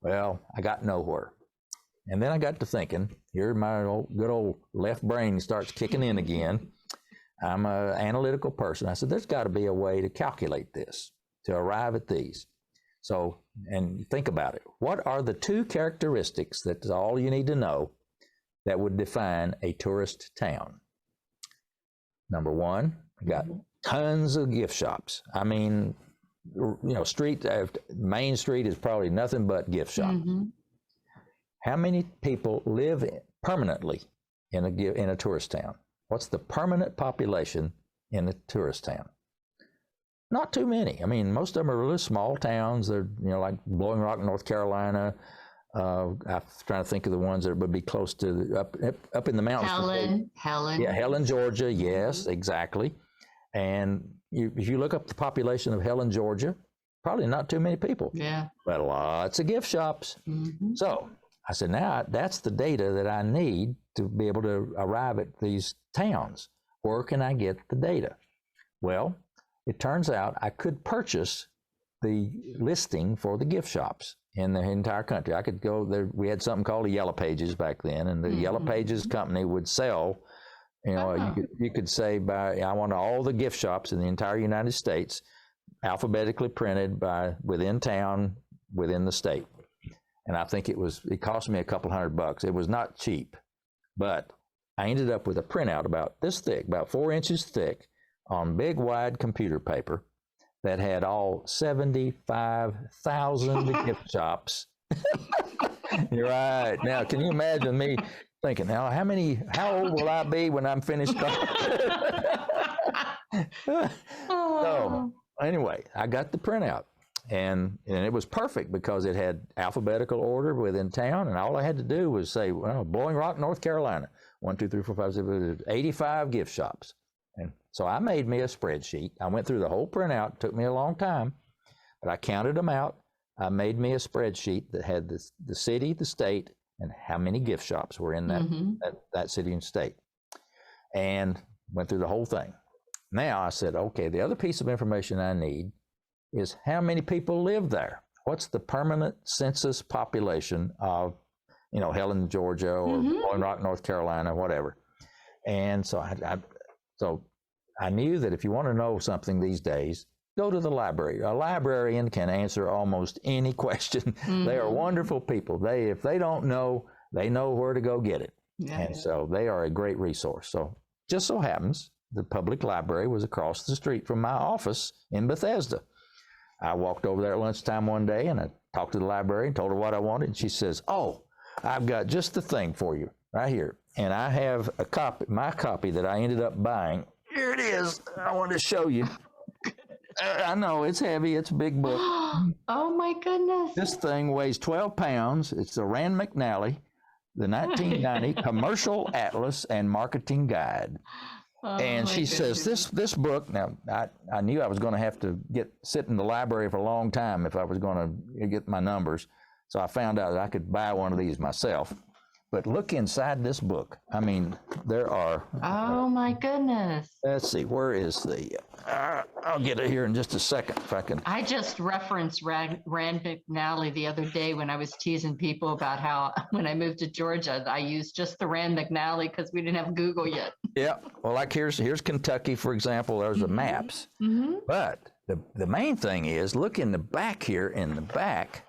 Well, I got nowhere. And then I got to thinking, here my good old left brain starts kicking in again. I'm an analytical person. I said, there's got to be a way to calculate this, to arrive at these. So, and think about it. What are the 2 characteristics that's all you need to know that would define a tourist town? Number 1, I got tons of gift shops. Main Street is probably nothing but gift shops. Mm-hmm. How many people live permanently in a tourist town? What's the permanent population in a tourist town? Not too many. Most of them are really small towns. They're, like Blowing Rock, North Carolina. I'm trying to think of the ones that would be close to up in the mountains. Helen. Yeah, Helen, Georgia. Yes, exactly. And if you look up the population of Helen, Georgia, probably not too many people. Yeah. But lots of gift shops. Mm-hmm. So I said, now that's the data that I need to be able to arrive at these towns. Where can I get the data? Well, it turns out I could purchase the listing for the gift shops in the entire country. I could go there. We had something called the Yellow Pages back then, and the Yellow Pages company would sell. You could say I want all the gift shops in the entire United States, alphabetically printed within town, within the state. And I think it cost me a couple $100. It was not cheap, but I ended up with a printout about this thick, about 4 inches thick, on big wide computer paper that had all 75,000 gift shops. You're right. Now, can you imagine me thinking, now, how old will I be when I'm finished? So anyway, I got the printout, and it was perfect because it had alphabetical order within town, and all I had to do was say, well, Blowing Rock, North Carolina, 1, 2, 3, 4, 5, 6, 85 gift shops. And so I made me a spreadsheet. I went through the whole printout. It took me a long time, but I counted them out. I made me a spreadsheet that had the city, the state, and how many gift shops were in that city and state, and went through the whole thing. Now I said, okay, the other piece of information I need is how many people live there. What's the permanent census population of, Helen, Georgia, or Blowing Rock, North Carolina, whatever. And so I knew that if you want to know something these days, go to the library. A librarian can answer almost any question. They are wonderful people. If they don't know, they know where to go get it. Yeah. And so they are a great resource. So just so happens the public library was across the street from my office in Bethesda. I walked over there at lunchtime one day and I talked to the librarian, told her what I wanted. And she says, "Oh, I've got just the thing for you right here." And I have a copy, my copy that I ended up buying. Here it is. I wanted to show you. I know it's heavy. It's a big book. Oh my goodness. This thing weighs 12 pounds. It's the Rand McNally, the 1990 Commercial Atlas and Marketing Guide. Oh, And she says, this book, now I knew I was going to have to sit in the library for a long time if I was going to get my numbers. So I found out that I could buy one of these myself. But look inside this book. I mean, there are. Oh my goodness. Let's see, where is the, I'll get it here in just a second if I can. I just referenced Rand McNally the other day when I was teasing people about how when I moved to Georgia, I used just the Rand McNally because we didn't have Google yet. Yeah, well, like here's Kentucky, for example. There's the maps. But the main thing is, look in the back here, in the back,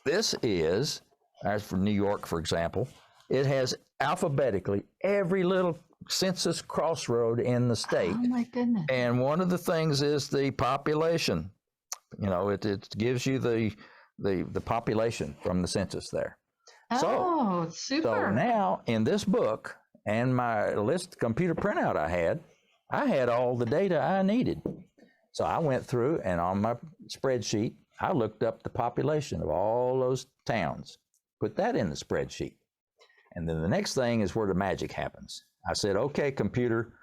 this is, as for New York, for example, it has alphabetically every little census crossroad in the state. Oh my goodness. And one of the things is the population. You know, it gives you the population from the census there. Oh, So super. now in this book and my list computer printout I had all the data I needed. So I went through and on my spreadsheet, I looked up the population of all those towns, put that in the spreadsheet. And then the next thing is where the magic happens. I said, "Okay, computer,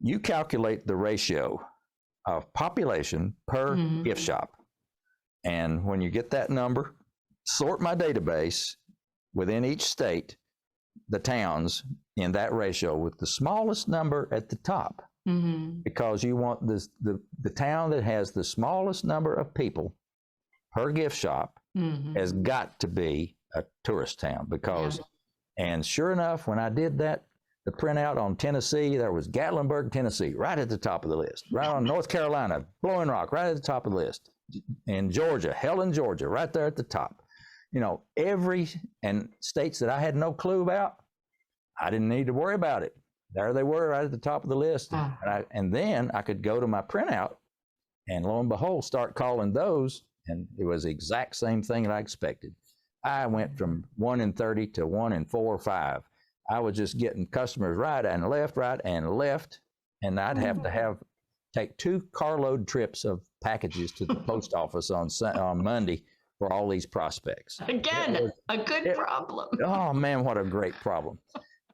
you calculate the ratio of population per gift shop. And when you get that number, sort my database within each state, the towns in that ratio with the smallest number at the top, because you want the town that has the smallest number of people per gift shop has got to be a tourist town because, and sure enough, when I did that, the printout on Tennessee, there was Gatlinburg, Tennessee, right at the top of the list. Right on North Carolina, Blowing Rock, right at the top of the list. And Georgia, Helen, Georgia, right there at the top. You know, and states that I had no clue about, I didn't need to worry about it. There they were right at the top of the list. And then I could go to my printout and lo and behold, start calling those. And it was the exact same thing that I expected. I went from 1 in 30 to 1 in 4 or 5. I was just getting customers right and left. And I'd have to take 2 carload trips of packages to the post office on Monday for all these prospects. Again, a good problem. Oh man, what a great problem.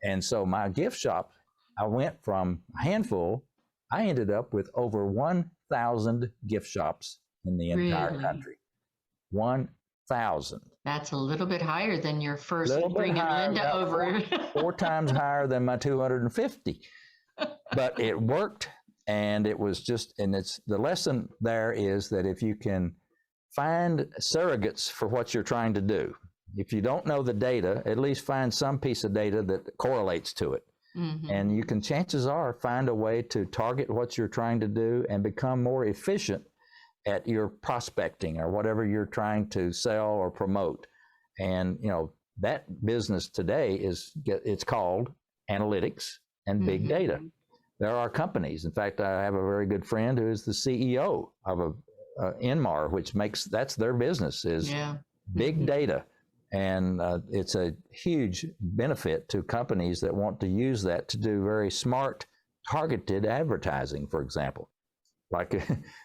And so my gift shop, I went from a handful, I ended up with over 1,000 gift shops in the entire country. 1,000. That's a little bit higher than your first bringing higher, Linda over. 4 times higher than my 250. But it worked, and it was just, and it's the lesson there is that if you can find surrogates for what you're trying to do, if you don't know the data, at least find some piece of data that correlates to it. And you can, chances are, find a way to target what you're trying to do and become more efficient at your prospecting or whatever you're trying to sell or promote. And, you know, that business today it's called analytics and big data. There are companies. In fact, I have a very good friend who is the CEO of Inmar, which that's their business is big data. And it's a huge benefit to companies that want to use that to do very smart, targeted advertising, for example. Like,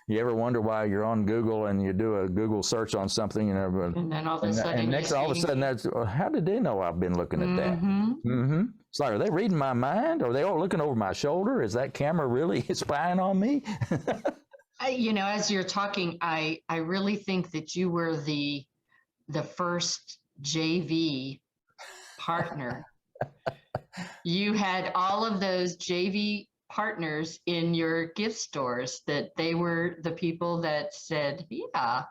you ever wonder why you're on Google and you do a Google search on something, and then all of a sudden, all of a sudden, that's, how did they know I've been looking at that? It's like, are they reading my mind? Are they all looking over my shoulder? Is that camera really spying on me? You know, as you're talking, I really think that you were the first JV partner. You had all of those JV partners in your gift stores that they were the people that said, yeah,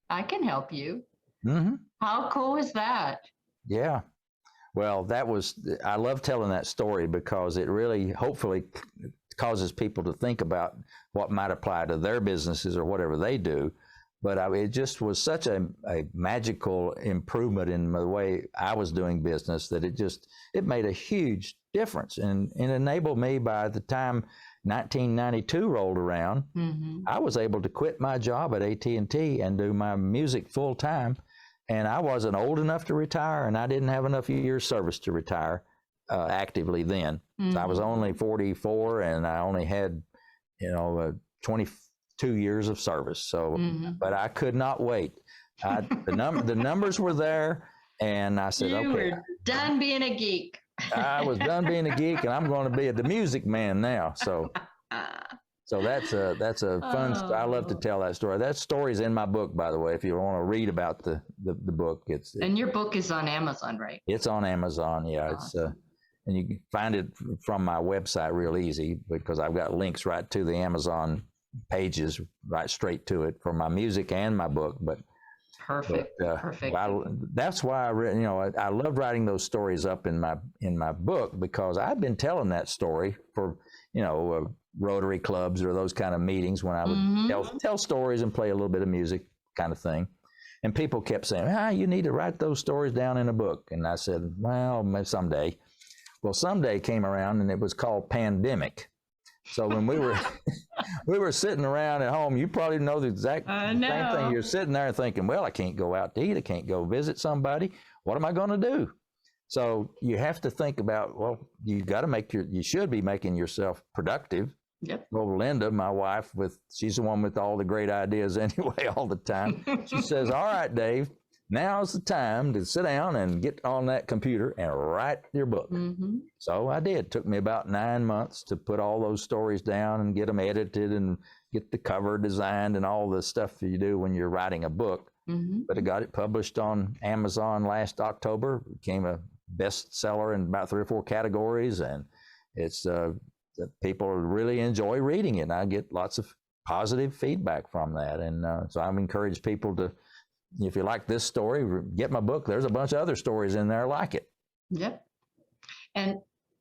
I can help you. How cool is that? Yeah. Well, I love telling that story because it really hopefully causes people to think about what might apply to their businesses or whatever they do. But it just was such a magical improvement in the way I was doing business that it made a huge difference, and enabled me. By the time 1992 rolled around, I was able to quit my job at AT&T and do my music full time. And I wasn't old enough to retire, and I didn't have enough years service to retire actively then. So I was only 44, and I only had, 22 years of service. So, but I could not wait. The numbers were there, and I said, You okay. were done being a geek. I was done being a geek, and I'm going to be the music man now. So that's a fun. I love to tell that story. That story's in my book, by the way. If you want to read about the book, and your book is on Amazon, right? It's on Amazon. Yeah, awesome. It's and you can find it from my website real easy, because I've got links right to the Amazon pages, right straight to it for my music and my book. But perfect. That's why I loved writing those stories up in my book, because I've been telling that story for Rotary clubs or those kind of meetings when I would tell stories and play a little bit of music kind of thing. And people kept saying, you need to write those stories down in a book. And I said, well, maybe someday. Well, someday came around, and it was called pandemic. So when we were sitting around at home, you probably know the exact same thing. You're sitting there thinking, well, I can't go out to eat. I can't go visit somebody. What am I going to do? So you have to think about, well, you should be making yourself productive. Yep. Well, Linda, my wife, she's the one with all the great ideas anyway, all the time. She says, all right, Dave, now's the time to sit down and get on that computer and write your book. So I did. It took me about 9 months to put all those stories down and get them edited and get the cover designed and all the stuff that you do when you're writing a book. But I got it published on Amazon last October. It became a bestseller in about 3 or 4 categories, and it's people really enjoy reading it. And I get lots of positive feedback from that. And so I've encouraged people to, if you like this story, get my book. There's a bunch of other stories in there like it. Yep. And,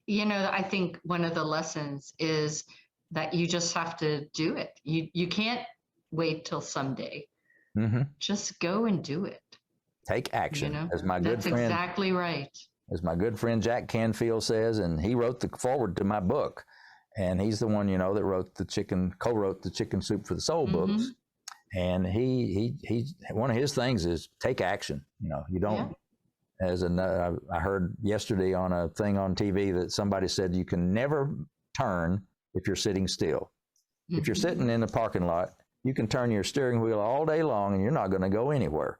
I think one of the lessons is that you just have to do it. You can't wait till someday. Just go and do it. Take action. As my good That's friend, exactly right. As my good friend Jack Canfield says, and he wrote the foreword to my book. And he's the one, that co-wrote the Chicken Soup for the Soul books. And he one of his things is take action. You don't, I heard yesterday on a thing on TV that somebody said you can never turn if you're sitting still. If you're sitting in the parking lot, you can turn your steering wheel all day long and you're not going to go anywhere.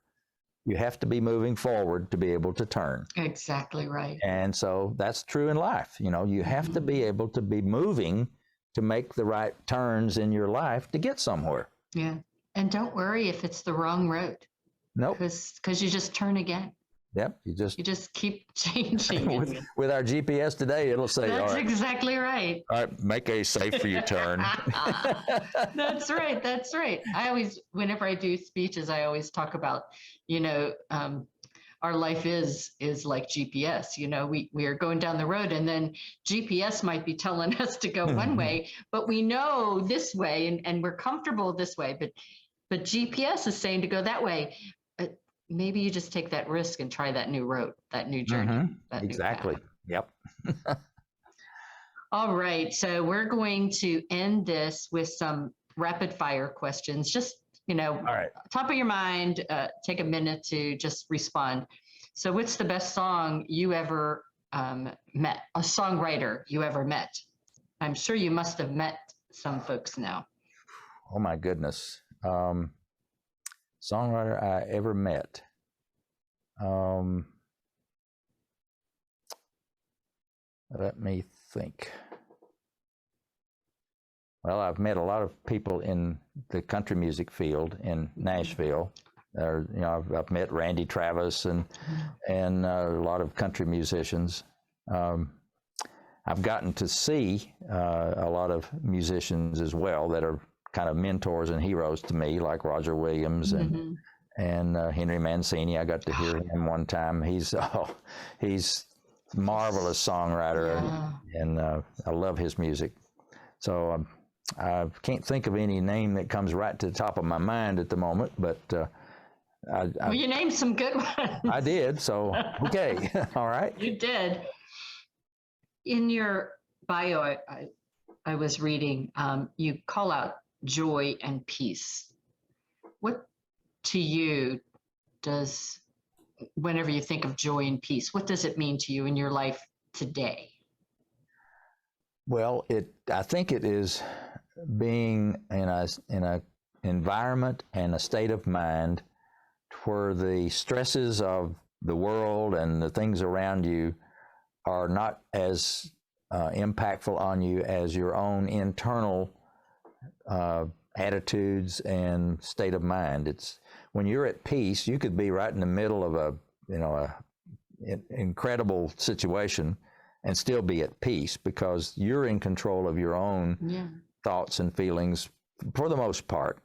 You have to be moving forward to be able to turn. Exactly right. And so that's true in life. You have to be able to be moving to make the right turns in your life to get somewhere. Yeah. And don't worry if it's the wrong road. Nope. Because you just turn again. Yep. You just keep changing. with our GPS today, it'll say, that's all right, exactly right. All right, make a safe for you turn. That's right. That's right. I always, whenever I do speeches, I always talk about, our life is like GPS. We are going down the road, and then GPS might be telling us to go one way, but we know this way and we're comfortable this way, but GPS is saying to go that way. Maybe you just take that risk and try that new road, that new journey. Exactly. Yep. All right. So we're going to end this with some rapid fire questions. Just, all right, top of your mind, take a minute to just respond. So what's the best song you ever met, a songwriter you ever met? I'm sure you must have met some folks now. Oh my goodness. Songwriter I ever met. Let me think. Well, I've met a lot of people in the country music field in Nashville. I've met Randy Travis and a lot of country musicians. I've gotten to see a lot of musicians as well that are kind of mentors and heroes to me, like Roger Williams and Henry Mancini. I got to hear him one time. He's a marvelous songwriter, and I love his music. So I can't think of any name that comes right to the top of my mind at the moment, but well, you named some good ones. I did. So, okay. All right. You did. In your bio, I was reading, you call out joy and peace. What to you does, whenever you think of joy and peace, what does it mean to you in your life today? Well, I think it is being in a environment and a state of mind where the stresses of the world and the things around you are not as impactful on you as your own internal attitudes and state of mind. It's when you're at peace, you could be right in the middle of a incredible situation and still be at peace because you're in control of your own thoughts and feelings for the most part.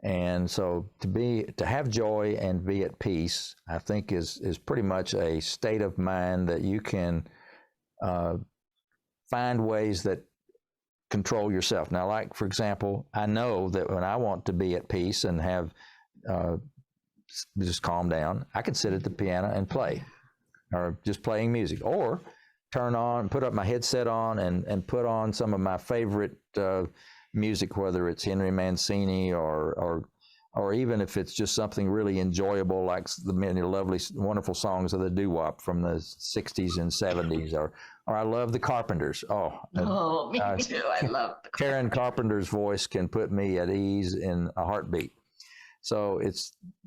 And so to have joy and be at peace, I think is pretty much a state of mind that you can find ways that control yourself. Now, like, for example, I know that when I want to be at peace and have just calm down, I can sit at the piano and play, or just playing music, or put up my headset on and put on some of my favorite music, whether it's Henry Mancini or even if it's just something really enjoyable, like the many lovely, wonderful songs of the doo-wop from the 60s and 70s, or I love the Carpenters. Me too. I love the Karen Carpenter's voice can put me at ease in a heartbeat. So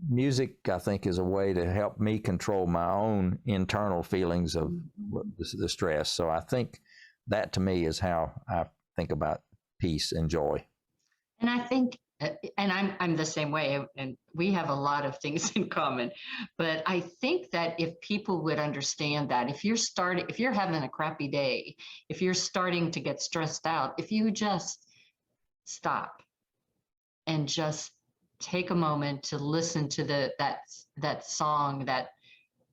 music, I think, is a way to help me control my own internal feelings of the stress. So I think that to me is how I think about peace and joy. And I think, and I'm the same way, and we have a lot of things in common, but I think that if people would understand that if you're having a crappy day, if you're starting to get stressed out, if you just stop and just take a moment to listen to that song, that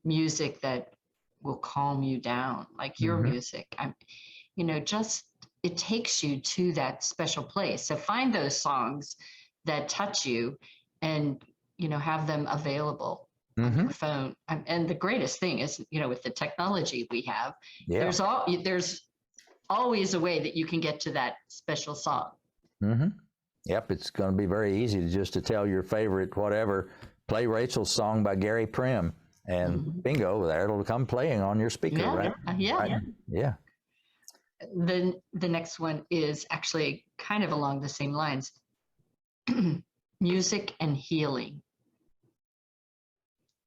music that will calm you down, like your music, it takes you to that special place. So find those songs that touch you and, have them available on your phone. And the greatest thing is, with the technology we have, there's always a way that you can get to that special song. Mm-hmm. Yep, it's going to be very easy to tell your favorite whatever, play Rachel's song by Gary Prim, and bingo, there it'll come playing on your speaker, right? Yeah. The next one is actually kind of along the same lines. Music and healing.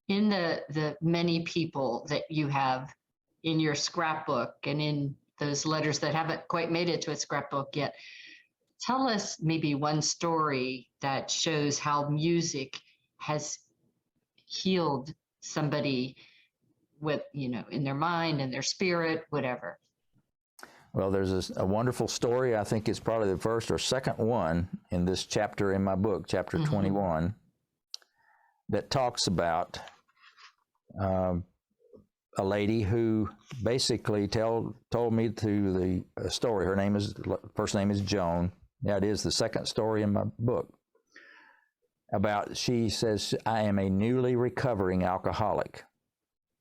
In the many people that you have in your scrapbook and in those letters that haven't quite made it to a scrapbook yet, tell us maybe one story that shows how music has healed somebody with, in their mind and their spirit, whatever. Well, there's a wonderful story. I think it's probably the first or second one in this chapter in my book, chapter 21, that talks about a lady who basically told me through the story. Her first name is Joan. That is the second story in my book. She says, I am a newly recovering alcoholic.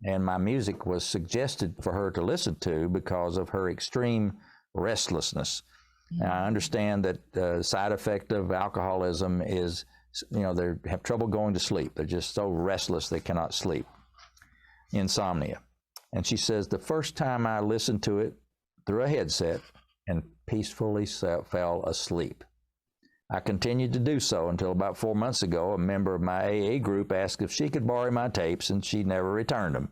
And my music was suggested for her to listen to because of her extreme restlessness. Now, I understand that the side effect of alcoholism is, they have trouble going to sleep. They're just so restless they cannot sleep. Insomnia. And she says, the first time I listened to it through a headset and peacefully fell asleep. I continued to do so until about 4 months ago, a member of my AA group asked if she could borrow my tapes, and she never returned them.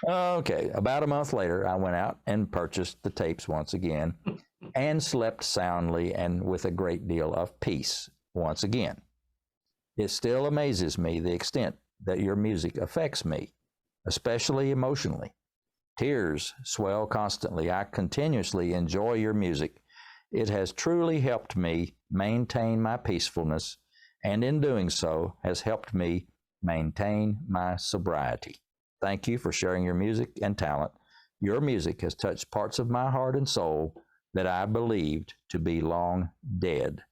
Okay, about a month later, I went out and purchased the tapes once again and slept soundly and with a great deal of peace once again. It still amazes me the extent that your music affects me, especially emotionally. Tears swell constantly. I continuously enjoy your music. It has truly helped me maintain my peacefulness, and in doing so has helped me maintain my sobriety. Thank you for sharing your music and talent. Your music has touched parts of my heart and soul that I believed to be long dead.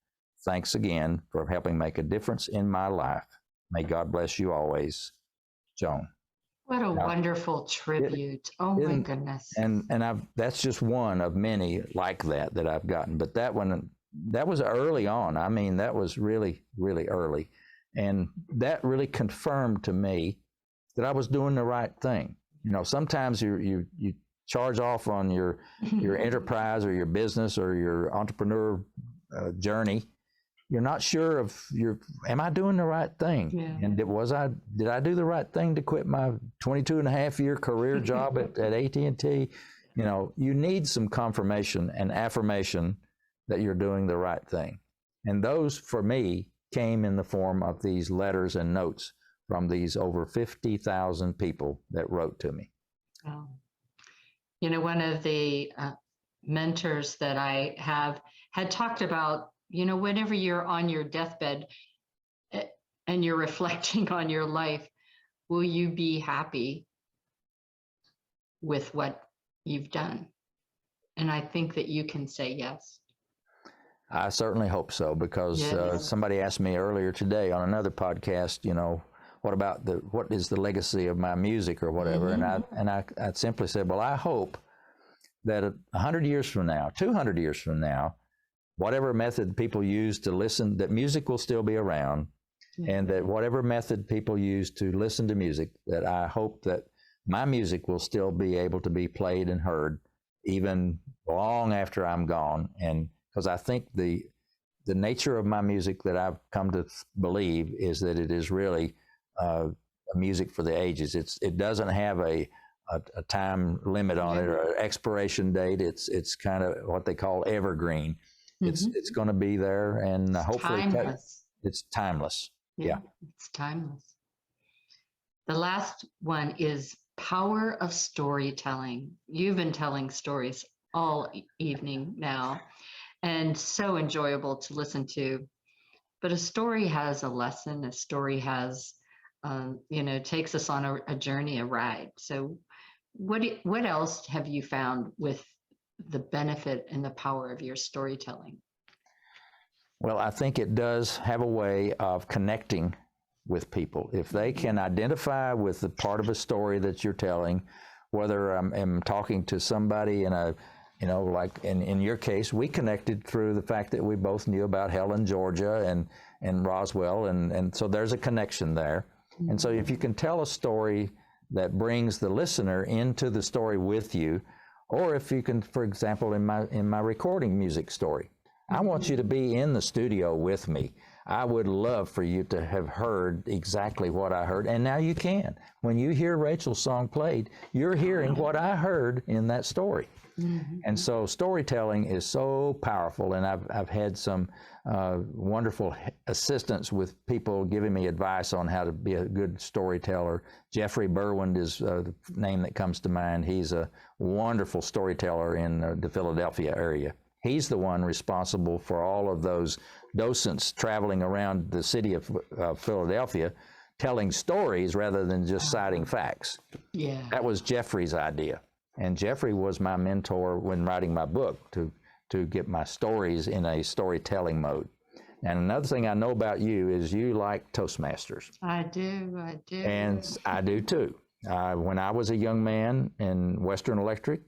Thanks again for helping make a difference in my life. May God bless you always, Joan. What a Now, wonderful tribute. Oh my goodness. And that's just one of many like that I've gotten. But that one, that was early on. I mean, that was really, really early. And that really confirmed to me that I was doing the right thing. You know, sometimes you charge off on your enterprise or your business or your entrepreneur journey. You're not sure of am I doing the right thing? Yeah. And did I do the right thing to quit my 22 and a half year career job at AT&T? You know, you need some confirmation and affirmation that you're doing the right thing. And those, for me, came in the form of these letters and notes from these over 50,000 people that wrote to me. Oh. You know, one of the mentors that I have had talked about, you know, whenever you're on your deathbed and you're reflecting on your life, will you be happy with what you've done? And I think that you can say yes. I certainly hope so, because somebody asked me earlier today on another podcast, you know, what is the legacy of my music or whatever? Mm-hmm. And I simply said, well, I hope that 100 years from now, 200 years from now, whatever method people use to listen, that music will still be around, and that whatever method people use to listen to music, that I hope that my music will still be able to be played and heard even long after I'm gone. And because I think the nature of my music that I've come to believe is that it is really a music for the ages. It doesn't have a time limit on it or an expiration date. It's kind of what they call evergreen. It's going to be there, and hopefully it's timeless. Yeah, it's timeless. The last one is power of storytelling. You've been telling stories all evening now, and so enjoyable to listen to. But a story has a lesson. A story has, takes us on a journey, a ride. So what else have you found with the benefit and the power of your storytelling? Well, I think it does have a way of connecting with people. If they can identify with the part of a story that you're telling, whether I'm talking to somebody in a, like in your case, we connected through the fact that we both knew about Helen, Georgia, and Roswell, and so there's a connection there. Mm-hmm. And so if you can tell a story that brings the listener into the story with you, or if you can, for example, in my recording music story, I want you to be in the studio with me. I would love for you to have heard exactly what I heard, and now you can. When you hear Rachel's song played, you're hearing what I heard in that story. Mm-hmm. And so storytelling is so powerful, and I've had some wonderful assistance with people giving me advice on how to be a good storyteller. Jeffrey Berwind is the name that comes to mind. He's a wonderful storyteller in the Philadelphia area. He's the one responsible for all of those docents traveling around the city of Philadelphia telling stories rather than just citing facts. Yeah. That was Jeffrey's idea. And Jeffrey was my mentor when writing my book to get my stories in a storytelling mode. And another thing I know about you is you like Toastmasters. I do. And I do too. When I was a young man in Western Electric,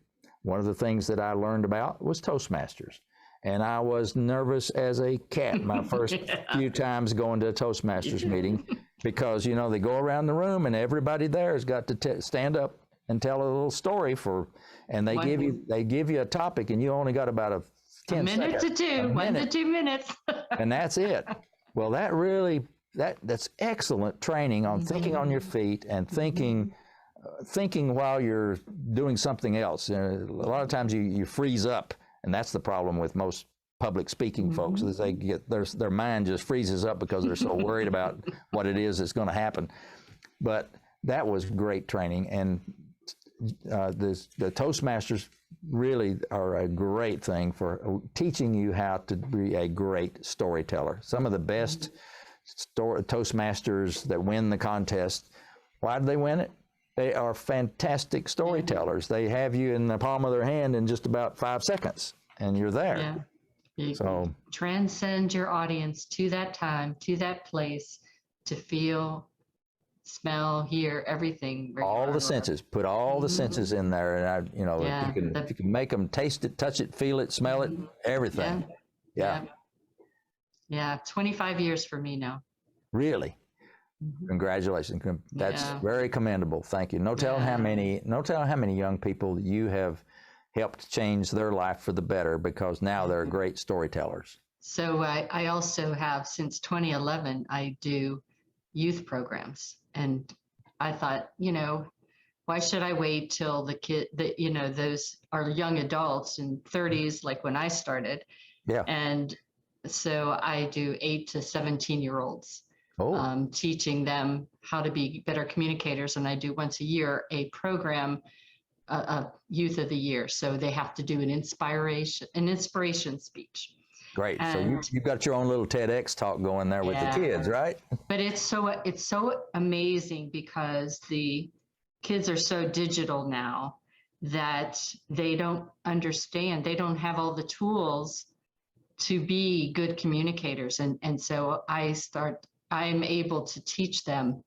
one of the things that I learned about was Toastmasters. And I was nervous as a cat my first few times going to a Toastmasters meeting, because, they go around the room and everybody there has got to stand up and tell a little story and they give you a topic, and you only got about 10 seconds. One to 2 minutes. And that's it. Well, that's excellent training on thinking on your feet and thinking while you're doing something else. A lot of times you freeze up, and that's the problem with most public speaking folks, is they get their mind just freezes up because they're so worried about what it is that's going to happen. But that was great training, and the Toastmasters really are a great thing for teaching you how to be a great storyteller. Some of the best Toastmasters that win the contest, why do they win it? They are fantastic storytellers. They have you in the palm of their hand in just about 5 seconds. and you're there. Yeah. You So transcend your audience to that time, to that place, to feel, smell, hear everything. where you all are, the Lord. senses, put all the senses in there, and Yeah, if you can make them taste it, touch it, feel it, smell it, everything. Yeah. Yeah. 25 years for me now. Really. Mhm. Congratulations. That's Yeah. very commendable. Thank you. No telling how many young people you have helped change their life for the better, because now they're great storytellers. So I also have, since 2011, I do youth programs. And I thought, why should I wait till those are young adults in 30s, like when I started. Yeah. And so I do 8 to 17-year-olds, teaching them how to be better communicators. And I do once a year a program, Youth of the Year. So they have to do an inspiration speech. Great. So you've got your own little TEDx talk going there with the kids, right? But it's so amazing, because the kids are so digital now that they don't understand. They don't have all the tools to be good communicators. And so I'm able to teach them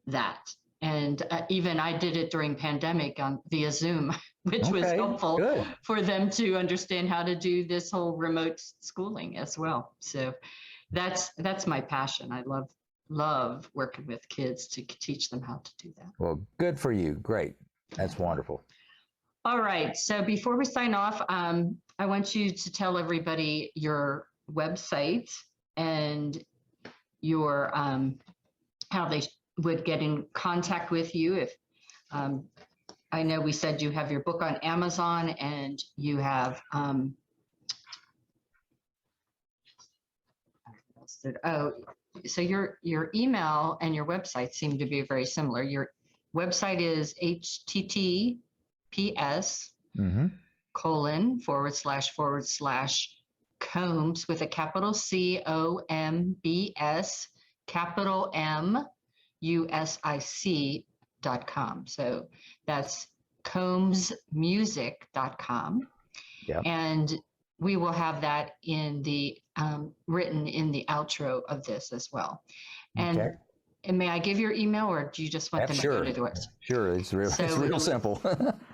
that. And even I did it during pandemic via Zoom, which was helpful for them to understand how to do this whole remote schooling as well. So that's my passion. I love working with kids to teach them how to do that. Well, good for you. Great. That's wonderful. All right. So before we sign off, I want you to tell everybody your website and your how they would get in contact with you. If I know we said you have your book on Amazon, and you have so your email and your website seem to be very similar. Your website is https://Combs with a capital COMBS capital MUSIC.com. So that's combsmusic.com. Yeah. And we will have that in the written in the outro of this as well. And may I give your email, or do you just want them to go to the website? Sure, it's real simple.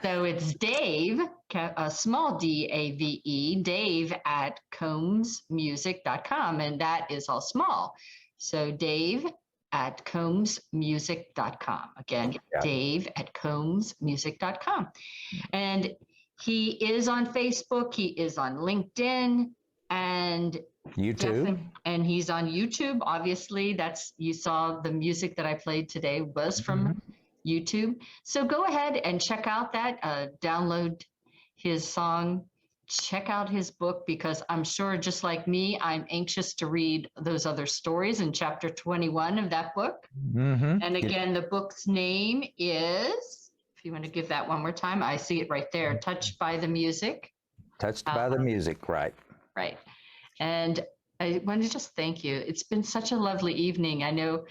So it's Dave, a small DAVE, Dave at combsmusic.com, and that is all small. So Dave at combsmusic.com. Again, Dave at combsmusic.com. And he is on Facebook, he is on LinkedIn, and YouTube. And he's on YouTube. Obviously, you saw the music that I played today was from YouTube. So go ahead and check out that, download his song, check out his book, because I'm sure, just like me, I'm anxious to read those other stories in chapter 21 of that book. And again, the book's name is, if you want to give that one more time, I see it right there, Touched by the Music. Touched by the Music, right. Right. And I want to just thank you. It's been such a lovely evening. I know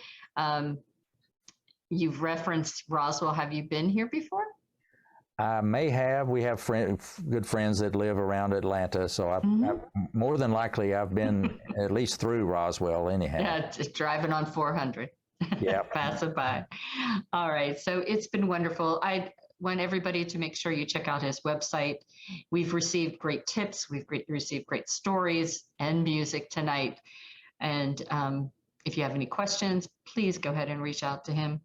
you've referenced Roswell. Have you been here before? I may have. We have good friends that live around Atlanta, so I've more than likely I've been at least through Roswell anyhow. Yeah, just driving on 400. Yeah. Passing by. All right. So it's been wonderful. I want everybody to make sure you check out his website. We've received great tips. We've received great stories and music tonight. And if you have any questions, please go ahead and reach out to him.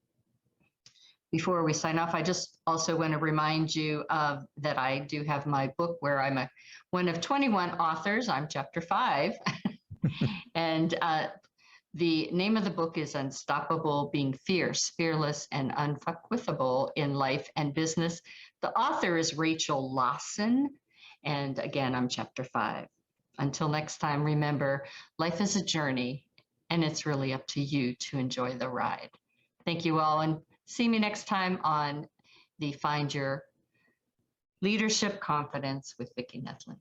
Before we sign off, I just also want to remind you that I do have my book where I'm one of 21 authors. I'm chapter 5. And the name of the book is Unstoppable: Being Fierce, Fearless, and Unfuckwithable in Life and Business. The author is Rachel Lawson. And again, I'm chapter 5. Until next time, remember, life is a journey, and it's really up to you to enjoy the ride. Thank you all, and see me next time on the Find Your Leadership Confidence with Vicki Netling.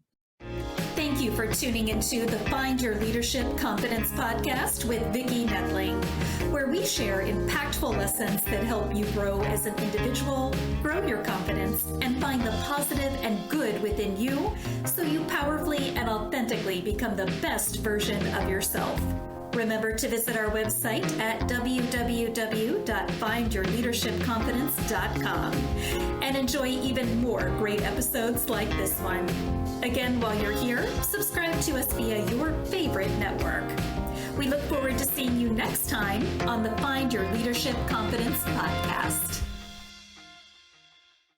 Thank Thank you for tuning into the Find Your Leadership Confidence podcast with Vicki Nedling, where we share impactful lessons that help you grow as an individual, grow your confidence, and find the positive and good within you so you powerfully and authentically become the best version of yourself. Remember to visit our website at www.findyourleadershipconfidence.com and enjoy even more great episodes like this one. Again, while you're here, subscribe to us via your favorite network. We look forward to seeing you next time on the Find Your Leadership Confidence podcast.